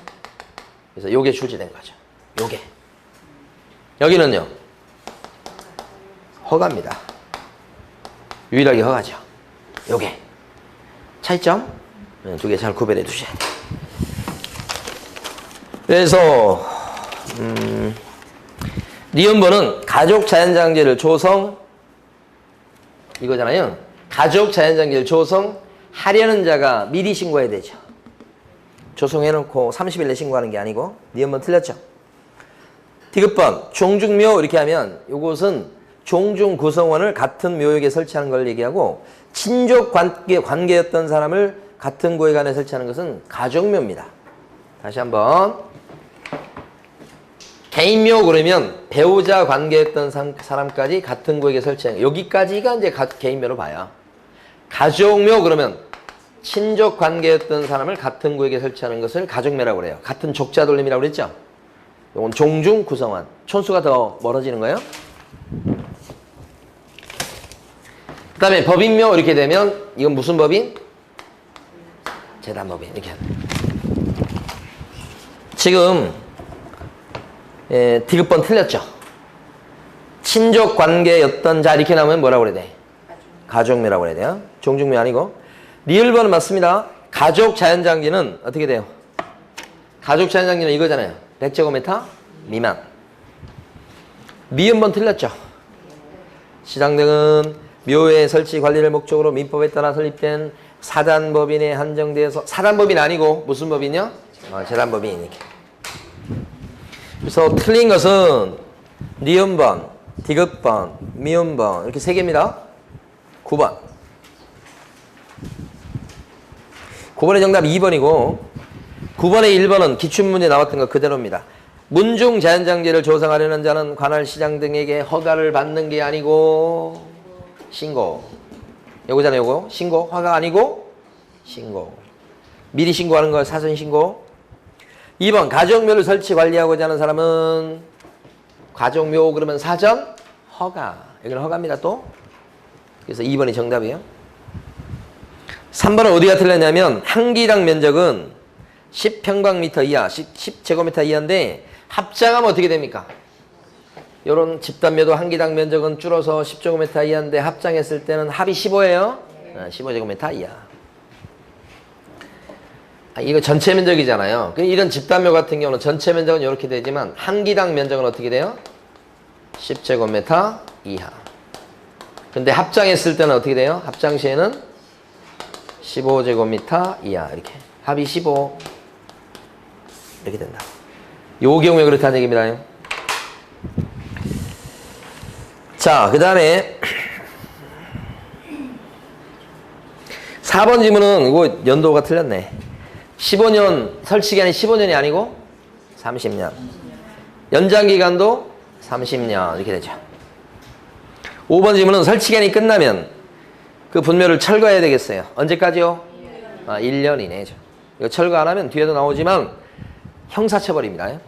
그래서 요게 출제된 거죠. 요게. 여기는요. 허가입니다. 유일하게 허가죠. 요게. 차이점? 두 개 잘 구별해 두셔야 돼요. 그래서 니은번은 가족 자연장기를 조성 이거잖아요. 가족 자연장기를 조성하려는 자가 미리 신고해야 되죠. 조성해놓고 30일 내 신고하는 게 아니고 니은번 틀렸죠. 디귿번 종중묘 이렇게 하면 이것은 종중 구성원을 같은 묘역에 설치하는 걸 얘기하고 친족 관계였던 사람을 같은 구역안에 설치하는 것은 가족묘입니다. 다시 한번 개인묘 그러면 배우자 관계했던 사람까지 같은 구역에 설치하는 여기까지가 이제 개인묘로 봐요. 가족묘 그러면 친족 관계였던 사람을 같은 구역에 설치하는 것을 가족묘라고 그래요. 같은 족자 돌림이라고 그랬죠. 이건 종중 구성원 촌수가 더 멀어지는 거예요. 그 다음에 법인묘 이렇게 되면 이건 무슨 법인? 재단법인 이렇게 하는 지금 디귿번 틀렸죠? 친족 관계였던 자 이렇게 나오면 뭐라고 그래야 돼? 가족묘라고 그래야 돼요. 종중묘 아니고 리을번은 맞습니다. 가족 자연장기는 어떻게 돼요? 가족 자연장기는 이거잖아요. 100제곱미터 미만. 미음번 틀렸죠? 시장 등은 묘의 설치 관리를 목적으로 민법에 따라 설립된 사단법인에 한정되어서 사단법인 아니고 무슨 법인이요? 재단법인 이렇게. 그래서 틀린 것은 니은번, 디귿번, 미음번 이렇게 세 개입니다. 9번. 9번의 정답 2번이고 9번의 1번은 기출문제 나왔던 거 그대로입니다. 문중 자연장기를 조성하려는 자는 관할 시장 등에게 허가를 받는 게 아니고 신고. 요거잖아요, 요거. 신고. 허가 아니고 신고. 미리 신고하는 거 사전 신고. 2번 가족묘를 설치 관리하고자 하는 사람은 가족묘 그러면 사전 허가. 여기는 허가입니다, 또. 그래서 2번이 정답이에요. 3번은 어디가 틀렸냐면 한 기당 면적은 10평방미터 이하, 10제곱미터 이하인데 합장하면 어떻게 됩니까? 요런 집단묘도 한 기당 면적은 줄어서 10제곱미터 이하인데 합장했을 때는 합이 15예요. 15제곱미터 이하. 이거 전체 면적이잖아요. 이런 집단묘 같은 경우는 전체 면적은 이렇게 되지만 한 기당 면적은 어떻게 돼요? 10제곱미터 이하. 근데 합장했을 때는 어떻게 돼요? 합장 시에는 15제곱미터 이하 이렇게 합이 15 이렇게 된다. 요 경우에 그렇다는 얘기입니다. 자, 그 다음에 4번 질문은 이거 연도가 틀렸네. 15년 설치기간이 15년이 아니고 30년. 연장기간도 30년 이렇게 되죠. 5번 질문은 설치기간이 끝나면 그 분묘를 철거해야 되겠어요. 언제까지요? 1년 이내죠. 이거 철거 안 하면 뒤에도 나오지만 형사처벌입니다.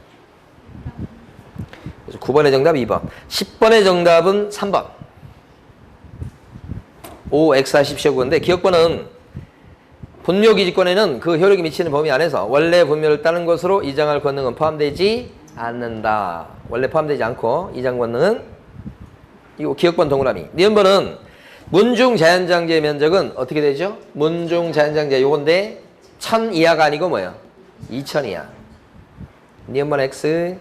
그래서 9번의 정답 2번. 10번의 정답은 3번. OX하십시오 그건데 기억번은 분묘 기지권에는 그 효력이 미치는 범위 안에서 원래 분묘를 따는 것으로 이장할 권능은 포함되지 않는다. 원래 포함되지 않고 이장 권능은 이거 기억번 동그라미. 니은번은 문중 자연장제의 면적은 어떻게 되죠? 문중 자연장제 요건데 1000 이하가 아니고 뭐예요? 2000 이하. 니은번 X.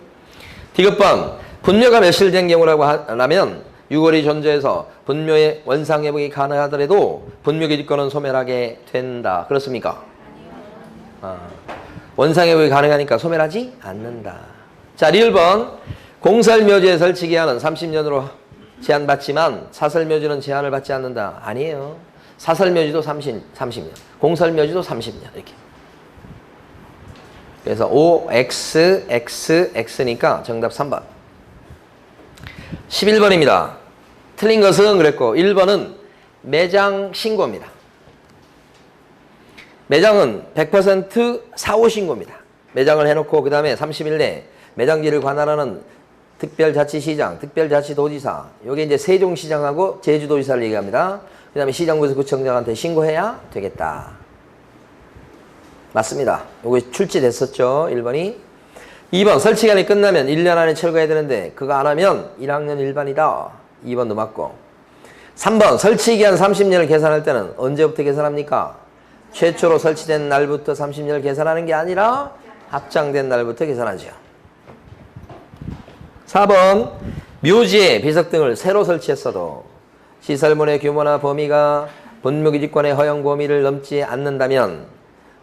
디귿번 분묘가 멸실된 경우라고 하면 유골이 존재해서 분묘의 원상회복이 가능하더라도 분묘기지권은 소멸하게 된다. 그렇습니까? 원상회복이 가능하니까 소멸하지 않는다. 자, 리을번 공설묘지의 설치기한은 30년으로 제한받지만 사설묘지는 제한을 받지 않는다. 아니에요. 사설묘지도 30년, 공설묘지도 30년 이렇게. 그래서 O, X, X, X니까 정답 3번. 11번입니다. 틀린 것은 그랬고 1번은 매장 신고입니다. 매장은 100% 사후 신고입니다. 매장을 해놓고 그 다음에 30일 내에 매장지를 관할하는 특별자치시장, 특별자치도지사, 요게 이제 세종시장하고 제주도지사를 얘기합니다. 그 다음에 시장구에서 구청장한테 신고해야 되겠다. 맞습니다. 요게 출제됐었죠. 1번이. 2번 설치기간이 끝나면 1년 안에 철거해야 되는데 그거 안 하면 1학년 일반이다. 2번도 맞고. 3번 설치기간 30년을 계산할 때는 언제부터 계산합니까? 최초로 설치된 날부터 30년을 계산하는 게 아니라 합장된 날부터 계산하죠. 4번 묘지에 비석 등을 새로 설치했어도 시설물의 규모나 범위가 분묘기지권의 허용 범위를 넘지 않는다면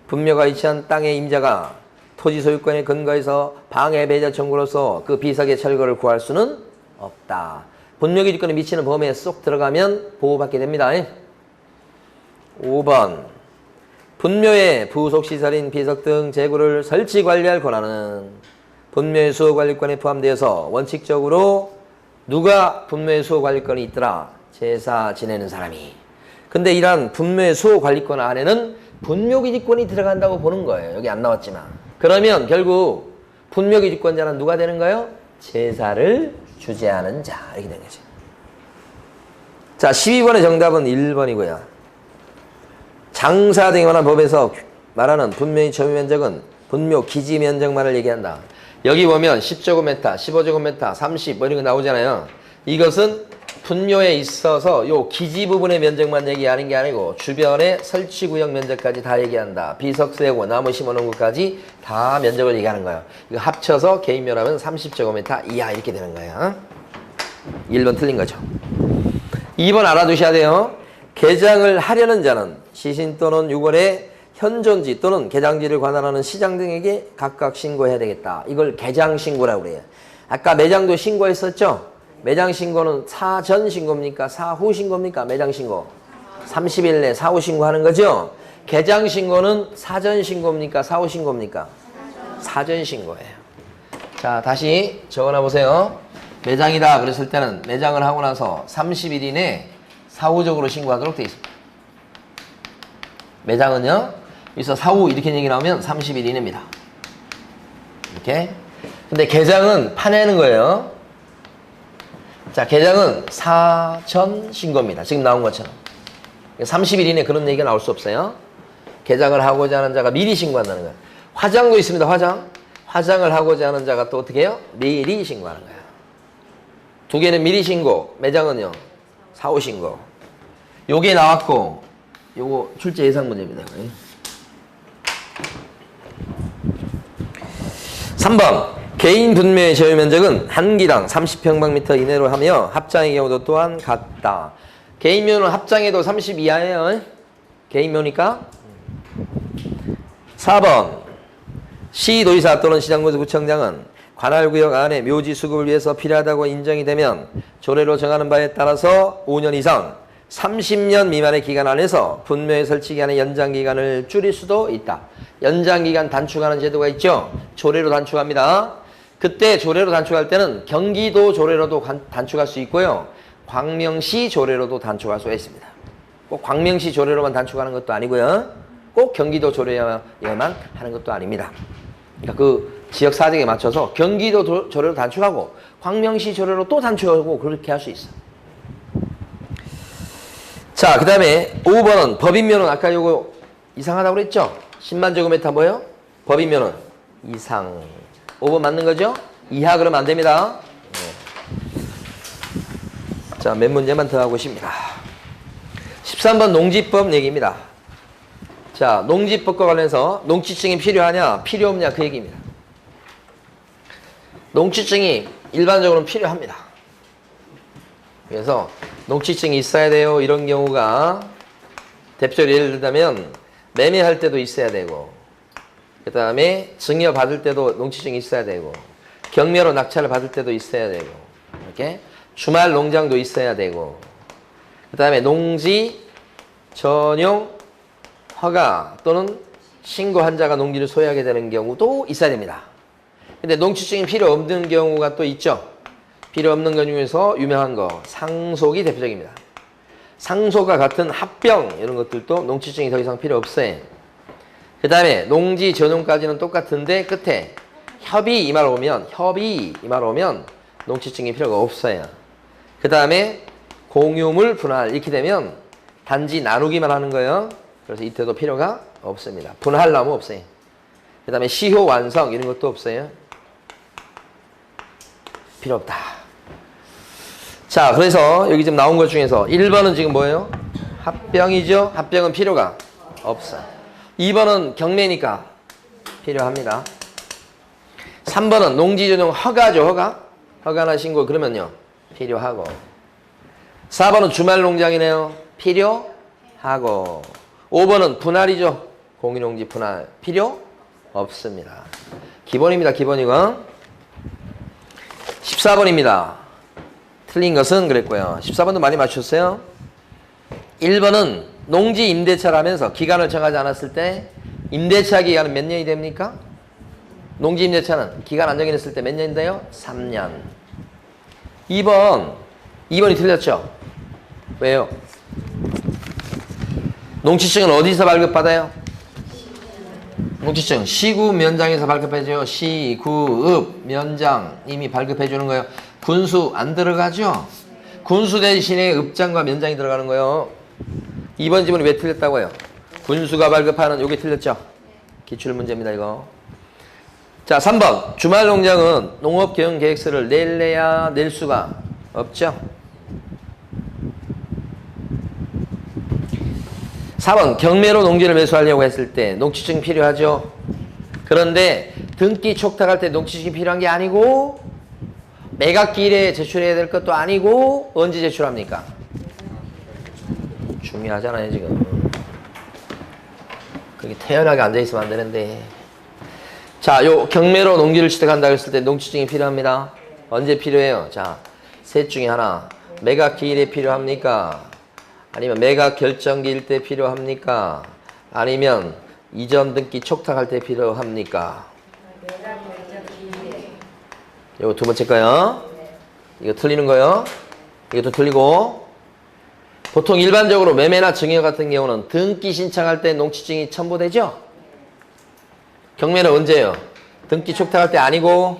분묘가 위치한 땅의 임자가 토지 소유권에 근거해서 방해 배제 청구로서 그 비석의 철거를 구할 수는 없다. 분묘기지권에 미치는 범위에 쏙 들어가면 보호받게 됩니다. 5번 분묘의 부속시설인 비석 등 재구를 설치 관리할 권한은 분묘의 수호관리권에 포함되어서 원칙적으로 누가 분묘의 수호관리권이 있더라? 제사 지내는 사람이. 근데 이러한 분묘의 수호관리권 안에는 분묘기지권이 들어간다고 보는 거예요. 여기 안 나왔지만. 그러면 결국 분묘기지권자는 누가 되는 거예요? 제사를 주재하는 자. 이렇게 되는 거죠. 자, 12번의 정답은 1번이고요. 장사 등에 관한 법에서 말하는 분묘의 점유면적은 분묘 기지면적만을 얘기한다. 여기 보면 10제곱미터, 15제곱미터, 30 뭐 이런 거 나오잖아요. 이것은 분묘에 있어서 요 기지 부분의 면적만 얘기하는 게 아니고 주변의 설치구역 면적까지 다 얘기한다. 비석 세우고 나무 심어놓은 것까지 다 면적을 얘기하는 거예요. 이거 합쳐서 개인묘라면 30제곱미터 이하 이렇게 되는 거예요. 1번 틀린 거죠. 2번 알아두셔야 돼요. 개장을 하려는 자는 시신 또는 유골의 현존지 또는 개장지를 관할하는 시장 등에게 각각 신고해야 되겠다. 이걸 개장 신고라고 그래요. 아까 매장도 신고했었죠? 매장 신고는 사전 신고입니까? 사후 신고입니까? 매장 신고. 30일 내 사후 신고하는 거죠? 개장 신고는 사전 신고입니까? 사후 신고입니까? 사전 신고예요. 자, 다시 적어놔 보세요. 매장이다 그랬을 때는 매장을 하고 나서 30일 이내 사후적으로 신고하도록 되어 있습니다. 매장은요. 여기서 사후 이렇게 얘기 나오면 30일 이내입니다. 이렇게. 근데 개장은 파내는 거예요. 자, 개장은 사전 신고입니다. 지금 나온 것처럼. 30일 이내 그런 얘기가 나올 수 없어요. 개장을 하고자 하는 자가 미리 신고한다는 거예요. 화장도 있습니다. 화장. 화장을 하고자 하는 자가 또 어떻게 해요? 미리 신고하는 거예요. 두 개는 미리 신고, 매장은요. 사후 신고. 요게 나왔고 요거 출제 예상 문제입니다. 3번 개인 분묘의 제외 면적은 한 기당 30평방미터 이내로 하며 합장의 경우도 또한 같다. 개인묘는 합장해도 30 이하예요. 개인 묘니까. 4번 시도의사 또는 시장군수구청장은 관할구역 안에 묘지 수급을 위해서 필요하다고 인정이 되면 조례로 정하는 바에 따라서 5년 이상 30년 미만의 기간 안에서 분묘의 설치 기간의 연장 기간을 줄일 수도 있다. 연장 기간 단축하는 제도가 있죠. 조례로 단축합니다. 그때 조례로 단축할 때는 경기도 조례로도 단축할 수 있고요. 광명시 조례로도 단축할 수가 있습니다. 꼭 광명시 조례로만 단축하는 것도 아니고요. 꼭 경기도 조례에만 하는 것도 아닙니다. 그러니까 그 지역 사정에 맞춰서 경기도 조례로 단축하고 광명시 조례로 또 단축하고 그렇게 할 수 있어. 자, 그 다음에 5번은 법인면허는 아까 요거 이상하다고 그랬죠? 10만 제곱미터 뭐예요? 법인면허는 이상. 5번 맞는 거죠? 이하 그러면 안 됩니다. 네. 자, 몇 문제만 더 하고 싶습니다. 13번 농지법 얘기입니다. 자, 농지법과 관련해서 농지증이 필요하냐, 필요 없냐 그 얘기입니다. 농지증이 일반적으로는 필요합니다. 그래서 농지증이 있어야 돼요. 이런 경우가 대표적으로 예를 들자면 매매할 때도 있어야 되고, 그 다음에 증여 받을 때도 농지증이 있어야 되고, 경매로 낙찰을 받을 때도 있어야 되고, 이렇게 주말 농장도 있어야 되고, 그 다음에 농지 전용 허가 또는 신고 한자가 농지를 소유하게 되는 경우도 있어야 됩니다. 근데 농지증이 필요 없는 경우가 또 있죠. 필요 없는 것 중에서 유명한 거 상속이 대표적입니다. 상속과 같은 합병 이런 것들도 농지증이 더 이상 필요 없어요. 그 다음에 농지 전용까지는 똑같은데 끝에 협의 이 말 오면 농지증이 필요가 없어요. 그 다음에 공유물 분할 이렇게 되면 단지 나누기만 하는 거예요. 그래서 이때도 필요가 없습니다. 분할나무 없어요. 그 다음에 시효 완성 이런 것도 없어요. 필요 없다. 자, 그래서 여기 지금 나온 것 중에서 1번은 지금 뭐예요? 합병이죠. 합병은 필요가 없어. 2번은 경매니까 필요합니다. 3번은 농지 전용 허가죠. 허가나 신고 그러면요 필요하고. 4번은 주말 농장이네요. 필요하고. 5번은 분할이죠. 공유농지 분할 필요 없습니다. 기본입니다. 기본이고. 14번입니다. 틀린 것은 그랬고요. 14번도 많이 맞추셨어요. 1번은 농지 임대차를 하면서 기간을 정하지 않았을 때 임대차 기간은 몇 년이 됩니까? 농지 임대차는 기간 안 정해졌을 때 몇 년인데요? 3년. 2번이 틀렸죠? 왜요? 농지증은 어디서 발급받아요? 농지증 시구 면장에서 발급해줘요. 시구읍 면장 이미 발급해주는 거예요. 군수 안 들어가죠? 군수 대신에 읍장과 면장이 들어가는 거예요. 2번 지문이 왜 틀렸다고요? 군수가 발급하는 요게 틀렸죠? 기출문제입니다 이거. 자, 3번 주말 농장은 농업경영계획서를 낼래야 낼 수가 없죠? 4번 경매로 농지를 매수하려고 했을 때 농지증이 필요하죠. 그런데 등기 촉탁할 때 농지증이 필요한 게 아니고 매각기일에 제출해야 될 것도 아니고 언제 제출합니까? 중요하잖아요 지금. 그게 태연하게 앉아있으면 안 되는데. 자, 요 경매로 농지를 취득한다고 했을 때 농지증이 필요합니다. 언제 필요해요? 자, 셋 중에 하나. 매각기일에 필요합니까? 아니면 매각 결정기일 때 필요합니까? 아니면 이전 등기 촉탁할 때 필요합니까? 이거 두 번째 거요. 이거 틀리는 거요. 이것도 틀리고. 보통 일반적으로 매매나 증여 같은 경우는 등기 신청할 때 농지증이 첨부되죠? 경매는 언제예요? 등기 촉탁할 때 아니고,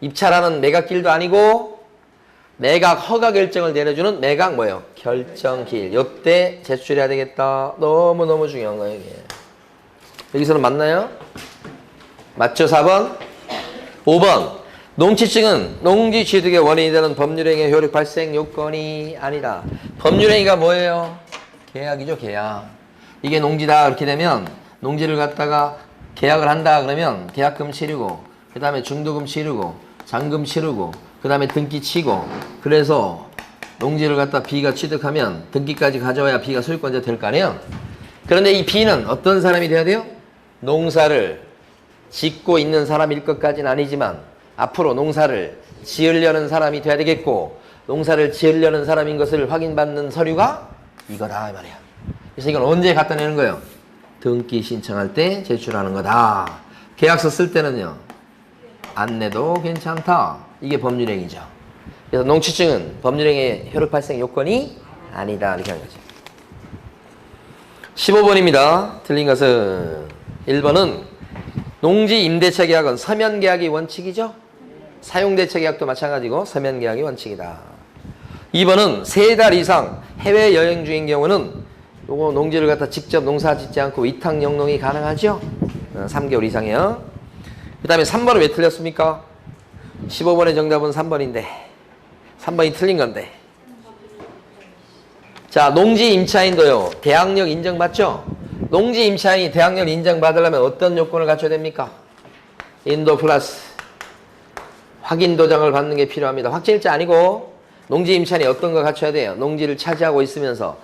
입찰하는 매각기일도 아니고, 매각 허가 결정을 내려주는 매각 뭐예요? 결정기일. 이때 제출해야 되겠다. 너무너무 중요한 거예요 이게. 여기서는 맞나요? 맞죠? 4번? 5번 농지증은 농지 취득의 원인이 되는 법률행위의 효력 발생 요건이 아니다. 법률행위가 뭐예요? 계약이죠. 계약. 이게 농지다 그렇게 되면 농지를 갖다가 계약을 한다 그러면 계약금 치르고 그 다음에 중도금 치르고 잔금 치르고 그 다음에 등기 치고, 그래서 농지를 갖다 B가 취득하면 등기까지 가져와야 B가 소유권자 될 거 아니에요? 그런데 이 B는 어떤 사람이 돼야 돼요? 농사를 짓고 있는 사람일 것까지는 아니지만 앞으로 농사를 지으려는 사람이 돼야 되겠고 농사를 지으려는 사람인 것을 확인받는 서류가 이거다 이 말이야. 그래서 이건 언제 갖다 내는 거예요? 등기 신청할 때 제출하는 거다. 계약서 쓸 때는요. 안 내도 괜찮다. 이게 법률행위죠. 그래서 농취증은 법률행위의 효력 발생 요건이 아니다. 이렇게 하는 거죠. 15번입니다. 틀린 것은 1번은 농지 임대차 계약은 서면 계약이 원칙이죠. 사용대차 계약도 마찬가지고 서면 계약이 원칙이다. 2번은 3달 이상 해외 여행 중인 경우는 요거 농지를 갖다 직접 농사 짓지 않고 위탁 영농이 가능하죠. 3개월 이상이요. 그 다음에 3번은 왜 틀렸습니까? 15번의 정답은 3번인데 3번이 틀린 건데. 자, 농지 임차인도요. 대항력 인정받죠? 농지 임차인이 대항력 인정받으려면 어떤 요건을 갖춰야 됩니까? 인도 플러스 확인 도장을 받는 게 필요합니다. 확실일자 아니고 농지 임차인이 어떤 거 갖춰야 돼요? 농지를 차지하고 있으면서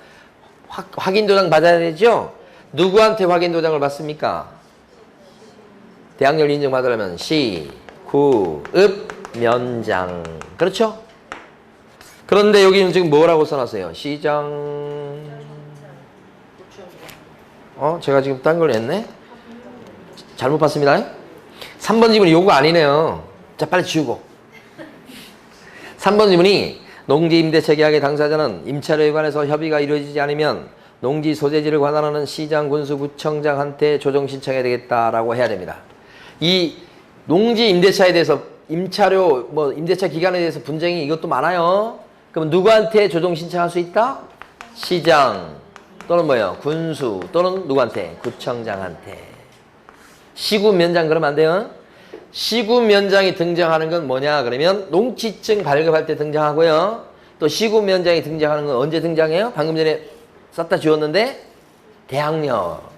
확인 도장 받아야 되죠? 누구한테 확인 도장을 받습니까? 대항력 인정받으려면 시, 구, 읍, 면장. 그렇죠? 그런데 여기는 지금 뭐라고 써놨어요? 시장. 제가 지금 딴 걸 했네? 잘못 봤습니다. 3번 지문이 요거 아니네요. 자, 빨리 지우고. 3번 지문이 농지 임대차 계약의 당사자는 임차료에 관해서 협의가 이루어지지 않으면 농지 소재지를 관할하는 시장, 군수, 구청장한테 조정 신청해야 되겠다라고 해야 됩니다. 이 농지 임대차에 대해서 임차료, 임대차 기간에 대해서 분쟁이 이것도 많아요. 그럼 누구한테 조정 신청할 수 있다? 시장 또는 뭐예요? 군수 또는 누구한테? 구청장한테. 시군면장 그러면 안 돼요. 시군면장이 등장하는 건 뭐냐 그러면 농취증 발급할 때 등장하고요. 또 시군면장이 등장하는 건 언제 등장해요? 방금 전에 썼다 지웠는데 대항력.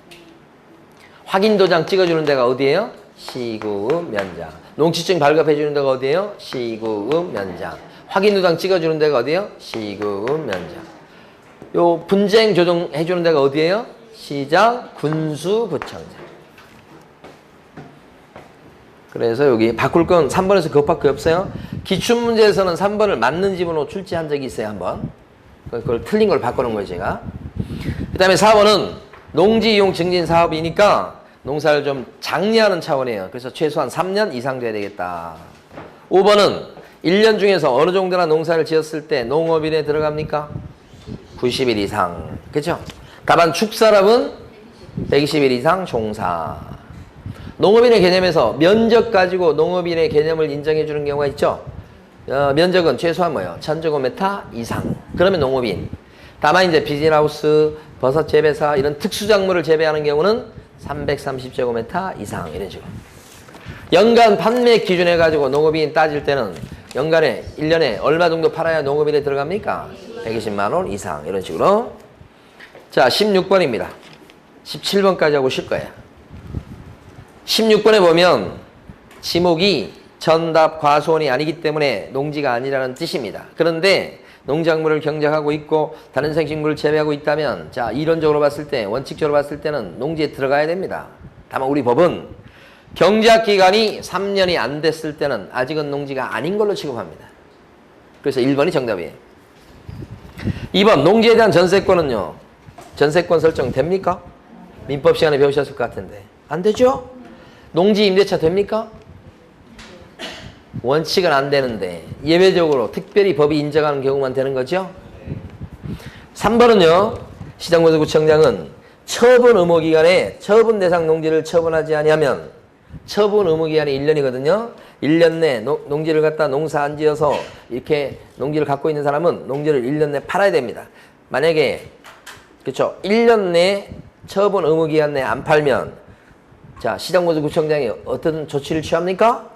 확인도장 찍어주는 데가 어디예요? 시군면장. 농취증 발급해주는 데가 어디예요? 시군면장. 확인도장 찍어주는 데가 어디예요? 시군면장. 요 분쟁 조정해주는 데가 어디예요? 시장, 군수, 구청장. 그래서 여기 바꿀 건 3번에서 그것밖에 없어요. 기출문제에서는 3번을 맞는 지문으로 출제한 적이 있어요. 한번. 그걸 틀린 걸 바꾸는 거예요. 제가. 그 다음에 4번은 농지 이용 증진 사업이니까 농사를 좀 장려하는 차원이에요. 그래서 최소한 3년 이상 돼야 되겠다. 5번은 1년 중에서 어느 정도나 농사를 지었을 때 농업인에 들어갑니까? 90일 이상. 그렇죠? 다만 축사업은 120일 이상 종사. 농업인의 개념에서 면적 가지고 농업인의 개념을 인정해 주는 경우가 있죠. 면적은 최소한 뭐예요? 1000제곱미터 이상. 그러면 농업인. 다만 이제 비즈니스하우스, 버섯 재배사 이런 특수작물을 재배하는 경우는 330제곱미터 이상 이런 식으로. 연간 판매 기준해 가지고 농업인 따질 때는 연간에 1년에 얼마 정도 팔아야 농업인에 들어갑니까? 120만 원 이상 이런 식으로. 자, 16번입니다. 17번까지 하고 쉴 거예요. 16번에 보면 지목이 전답 과수원이 아니기 때문에 농지가 아니라는 뜻입니다. 그런데 농작물을 경작하고 있고 다른 생식물을 재배하고 있다면 자, 이론적으로 봤을 때 원칙적으로 봤을 때는 농지에 들어가야 됩니다. 다만 우리 법은 경작기간이 3년이 안 됐을 때는 아직은 농지가 아닌 걸로 취급합니다. 그래서 1번이 정답이에요. 2번 농지에 대한 전세권은요. 전세권 설정 됩니까? 민법 시간에 배우셨을 것 같은데 안 되죠? 농지 임대차 됩니까? 원칙은 안 되는데 예외적으로 특별히 법이 인정하는 경우만 되는 거죠. 3번은요. 시장군수구청장은 처분 의무 기간에 처분 대상 농지를 처분하지 아니하면 처분 의무 기간이 1년이거든요. 1년 내 농지를 갖다 농사 안 지어서 이렇게 농지를 갖고 있는 사람은 농지를 1년 내 팔아야 됩니다. 만약에 그렇죠. 1년 내 처분 의무 기간 내에 안 팔면 자, 시장군수구청장이 어떤 조치를 취합니까?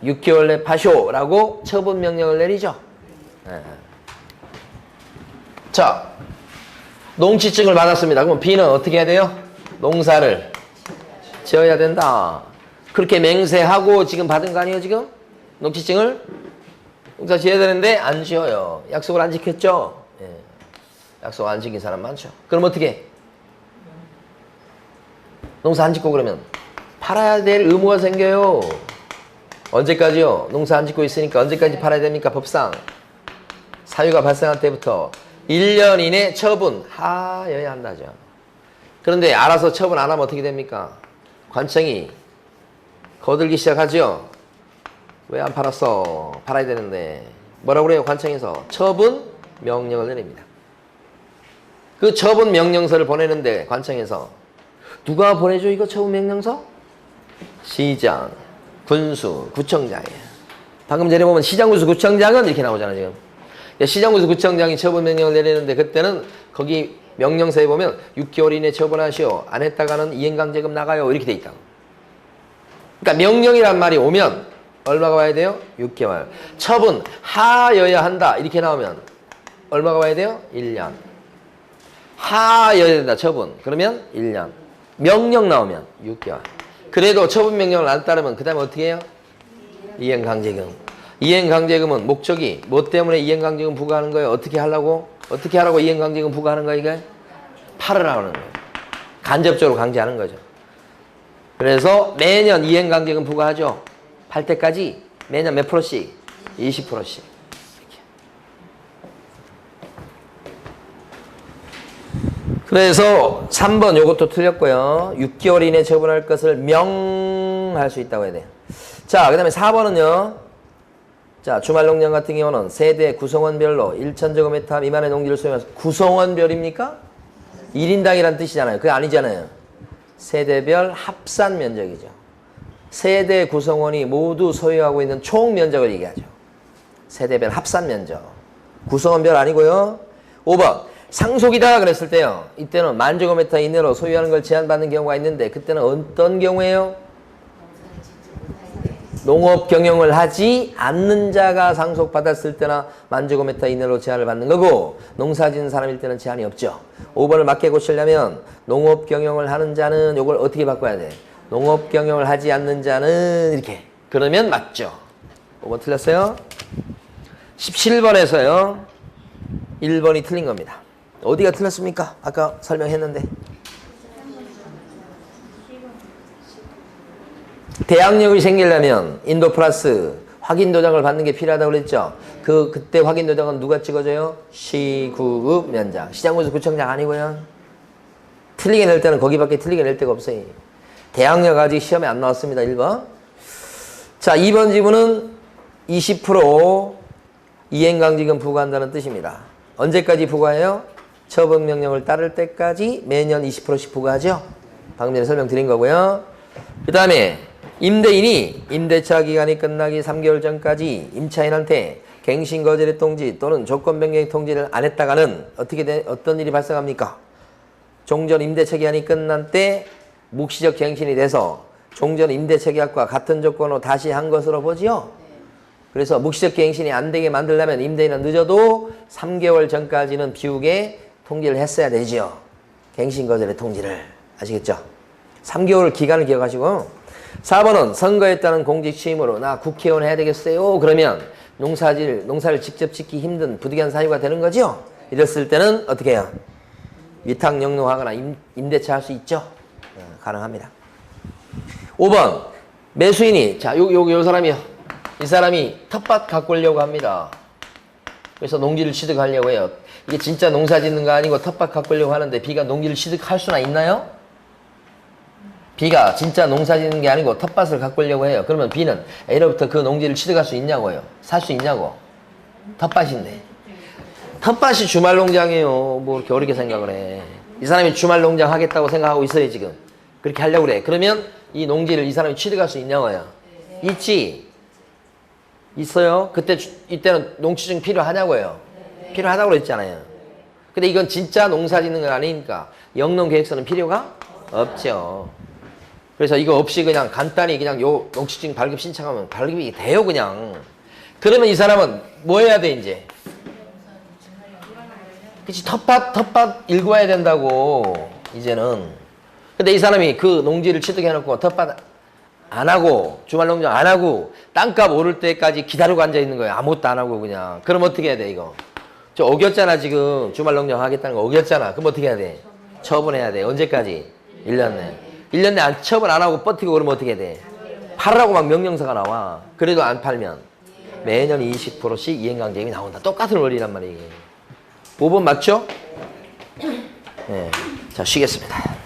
6개월 내 파쇼라고 처분 명령을 내리죠. 네. 자, 농취증을 받았습니다. 그럼 B는 어떻게 해야 돼요? 농사를 지어야 된다. 그렇게 맹세하고 지금 받은 거 아니에요, 지금? 농취증을? 농사 지어야 되는데 안 지어요. 약속을 안 지켰죠? 예. 약속 안 지킨 사람 많죠. 그럼 어떻게 해? 농사 안 짓고 그러면 팔아야 될 의무가 생겨요. 언제까지요? 농사 안 짓고 있으니까 언제까지 팔아야 됩니까? 법상 사유가 발생할 때부터 1년 이내 처분하여야 한다죠. 그런데 알아서 처분 안 하면 어떻게 됩니까? 관청이 거들기 시작하죠. 왜 안 팔았어? 팔아야 되는데. 뭐라고 그래요? 관청에서 처분 명령을 내립니다. 그 처분 명령서를 보내는데 관청에서 누가 보내줘 이거 처분 명령서? 시장, 군수, 구청장이에요. 방금 전에 보면 시장, 군수, 구청장은 이렇게 나오잖아요. 지금 시장, 군수, 구청장이 처분 명령을 내리는데 그때는 거기 명령서에 보면 6개월 이내 처분하시오. 안 했다가는 이행강제금 나가요. 이렇게 돼 있다고. 그러니까 명령이란 말이 오면 얼마가 와야 돼요? 6개월. 처분하여야 한다. 이렇게 나오면 얼마가 와야 돼요? 1년. 하여야 된다. 처분. 그러면 1년. 명령 나오면 6개월. 그래도 처분 명령을 안 따르면 그 다음에 어떻게 해요? 이행강제금. 이행강제금은 목적이 뭐 때문에 이행강제금 부과하는 거예요? 어떻게 하려고? 어떻게 하라고 이행강제금 부과하는 거예요? 이게? 팔으라고 하는 거예요. 간접적으로 강제하는 거죠. 그래서 매년 이행강제금 부과하죠. 팔 때까지 매년 몇 프로씩? 20%씩. 그래서 3번 요것도 틀렸고요. 6개월 이내 처분할 것을 명할 수 있다고 해야 돼요. 자, 그 다음에 4번은요. 자, 주말농장 같은 경우는 세대 구성원별로 1,000제곱미터 미만의 농지를 소유해서 구성원별입니까? 1인당이란 뜻이잖아요. 그게 아니잖아요. 세대별 합산 면적이죠. 세대 구성원이 모두 소유하고 있는 총 면적을 얘기하죠. 세대별 합산 면적. 구성원별 아니고요. 5번. 상속이다 그랬을 때요. 이때는 10,000제곱미터 이내로 소유하는 걸 제한받는 경우가 있는데 그때는 어떤 경우예요? 농업 경영을 하지 않는 자가 상속받았을 때나 10,000제곱미터 이내로 제한을 받는 거고 농사 짓는 사람일 때는 제한이 없죠. 5번을 맞게 고치려면 농업 경영을 하는 자는 이걸 어떻게 바꿔야 돼? 농업 경영을 하지 않는 자는 이렇게. 그러면 맞죠. 5번 틀렸어요? 17번에서요. 1번이 틀린 겁니다. 어디가 틀렸습니까? 아까 설명했는데. 대항력이 생기려면 인도 플러스 확인 도장을 받는 게 필요하다고 그랬죠. 그때 확인 도장은 누가 찍어줘요? 시구급 면장. 시장군수 구청장 아니고요. 틀리게 낼 때는 거기밖에 틀리게 낼 데가 없어요. 대항력 아직 시험에 안 나왔습니다. 1번. 자, 2번 지문은 20% 이행강제금 부과한다는 뜻입니다. 언제까지 부과해요? 처분명령을 따를 때까지 매년 20%씩 부과하죠. 방금 전에 설명드린 거고요. 그 다음에 임대인이 임대차 기간이 끝나기 3개월 전까지 임차인한테 갱신거절의 통지 또는 조건변경의 통지를 안 했다가는 어떤 일이 발생합니까? 종전 임대차 기간이 끝난 때 묵시적 갱신이 돼서 종전 임대차 계약과 같은 조건으로 다시 한 것으로 보지요. 그래서 묵시적 갱신이 안 되게 만들려면 임대인은 늦어도 3개월 전까지는 비우게 통지를 했어야 되지요. 갱신거절의 통지를. 아시겠죠? 3개월 기간을 기억하시고 4번은 선거에 따른 공직 취임으로 나 국회의원 해야 되겠어요. 그러면 농사를 직접 짓기 힘든 부득이한 사유가 되는 거죠. 이랬을 때는 어떻게 해요? 위탁 영농하거나 임대차 할 수 있죠. 가능합니다. 5번 매수인이 자, 요 사람이요. 이 사람이 텃밭 갖고 오려고 합니다. 그래서 농지를 취득하려고 해요. 이게 진짜 농사 짓는 거 아니고 텃밭 갖고 오려고 하는데 B가 농지를 취득할 수나 있나요? B가 진짜 농사 짓는 게 아니고 텃밭을 갖고 오려고 해요. 그러면 B는 A로부터 그 농지를 취득할 수 있냐고요. 살 수 있냐고. 텃밭인데. 텃밭이 주말농장이에요. 뭐 이렇게 어렵게 생각을 해. 이 사람이 주말농장 하겠다고 생각하고 있어요 지금. 그렇게 하려고 그래. 그러면 이 농지를 이 사람이 취득할 수 있냐고요. 있지. 있어요. 이때는 농취증 필요하냐고요. 필요하다고 그랬잖아요. 근데 이건 진짜 농사 짓는 건 아니니까 영농계획서는 필요가 없죠. 그래서 이거 없이 그냥 간단히 그냥 요 농취증 발급 신청하면 발급이 돼요 그냥. 그러면 이 사람은 뭐 해야 돼 이제? 그치 텃밭 일궈야 된다고 이제는. 근데 이 사람이 그 농지를 취득해놓고 텃밭 안 하고 주말농장 안 하고 땅값 오를 때까지 기다리고 앉아있는 거예요. 아무것도 안 하고 그냥. 그럼 어떻게 해야 돼 이거? 저 어겼잖아 지금. 주말농장 하겠다는 거 어겼잖아. 그럼 어떻게 해야 돼? 처분해야 돼. 언제까지? 1년 내. 1년 내에 처분 안 하고 버티고 그러면 어떻게 돼? 팔으라고 막 명령서가 나와. 그래도 안 팔면 매년 20%씩 이행강제임이 나온다. 똑같은 원리란 말이에요. 5번 맞죠? 네. 자, 쉬겠습니다.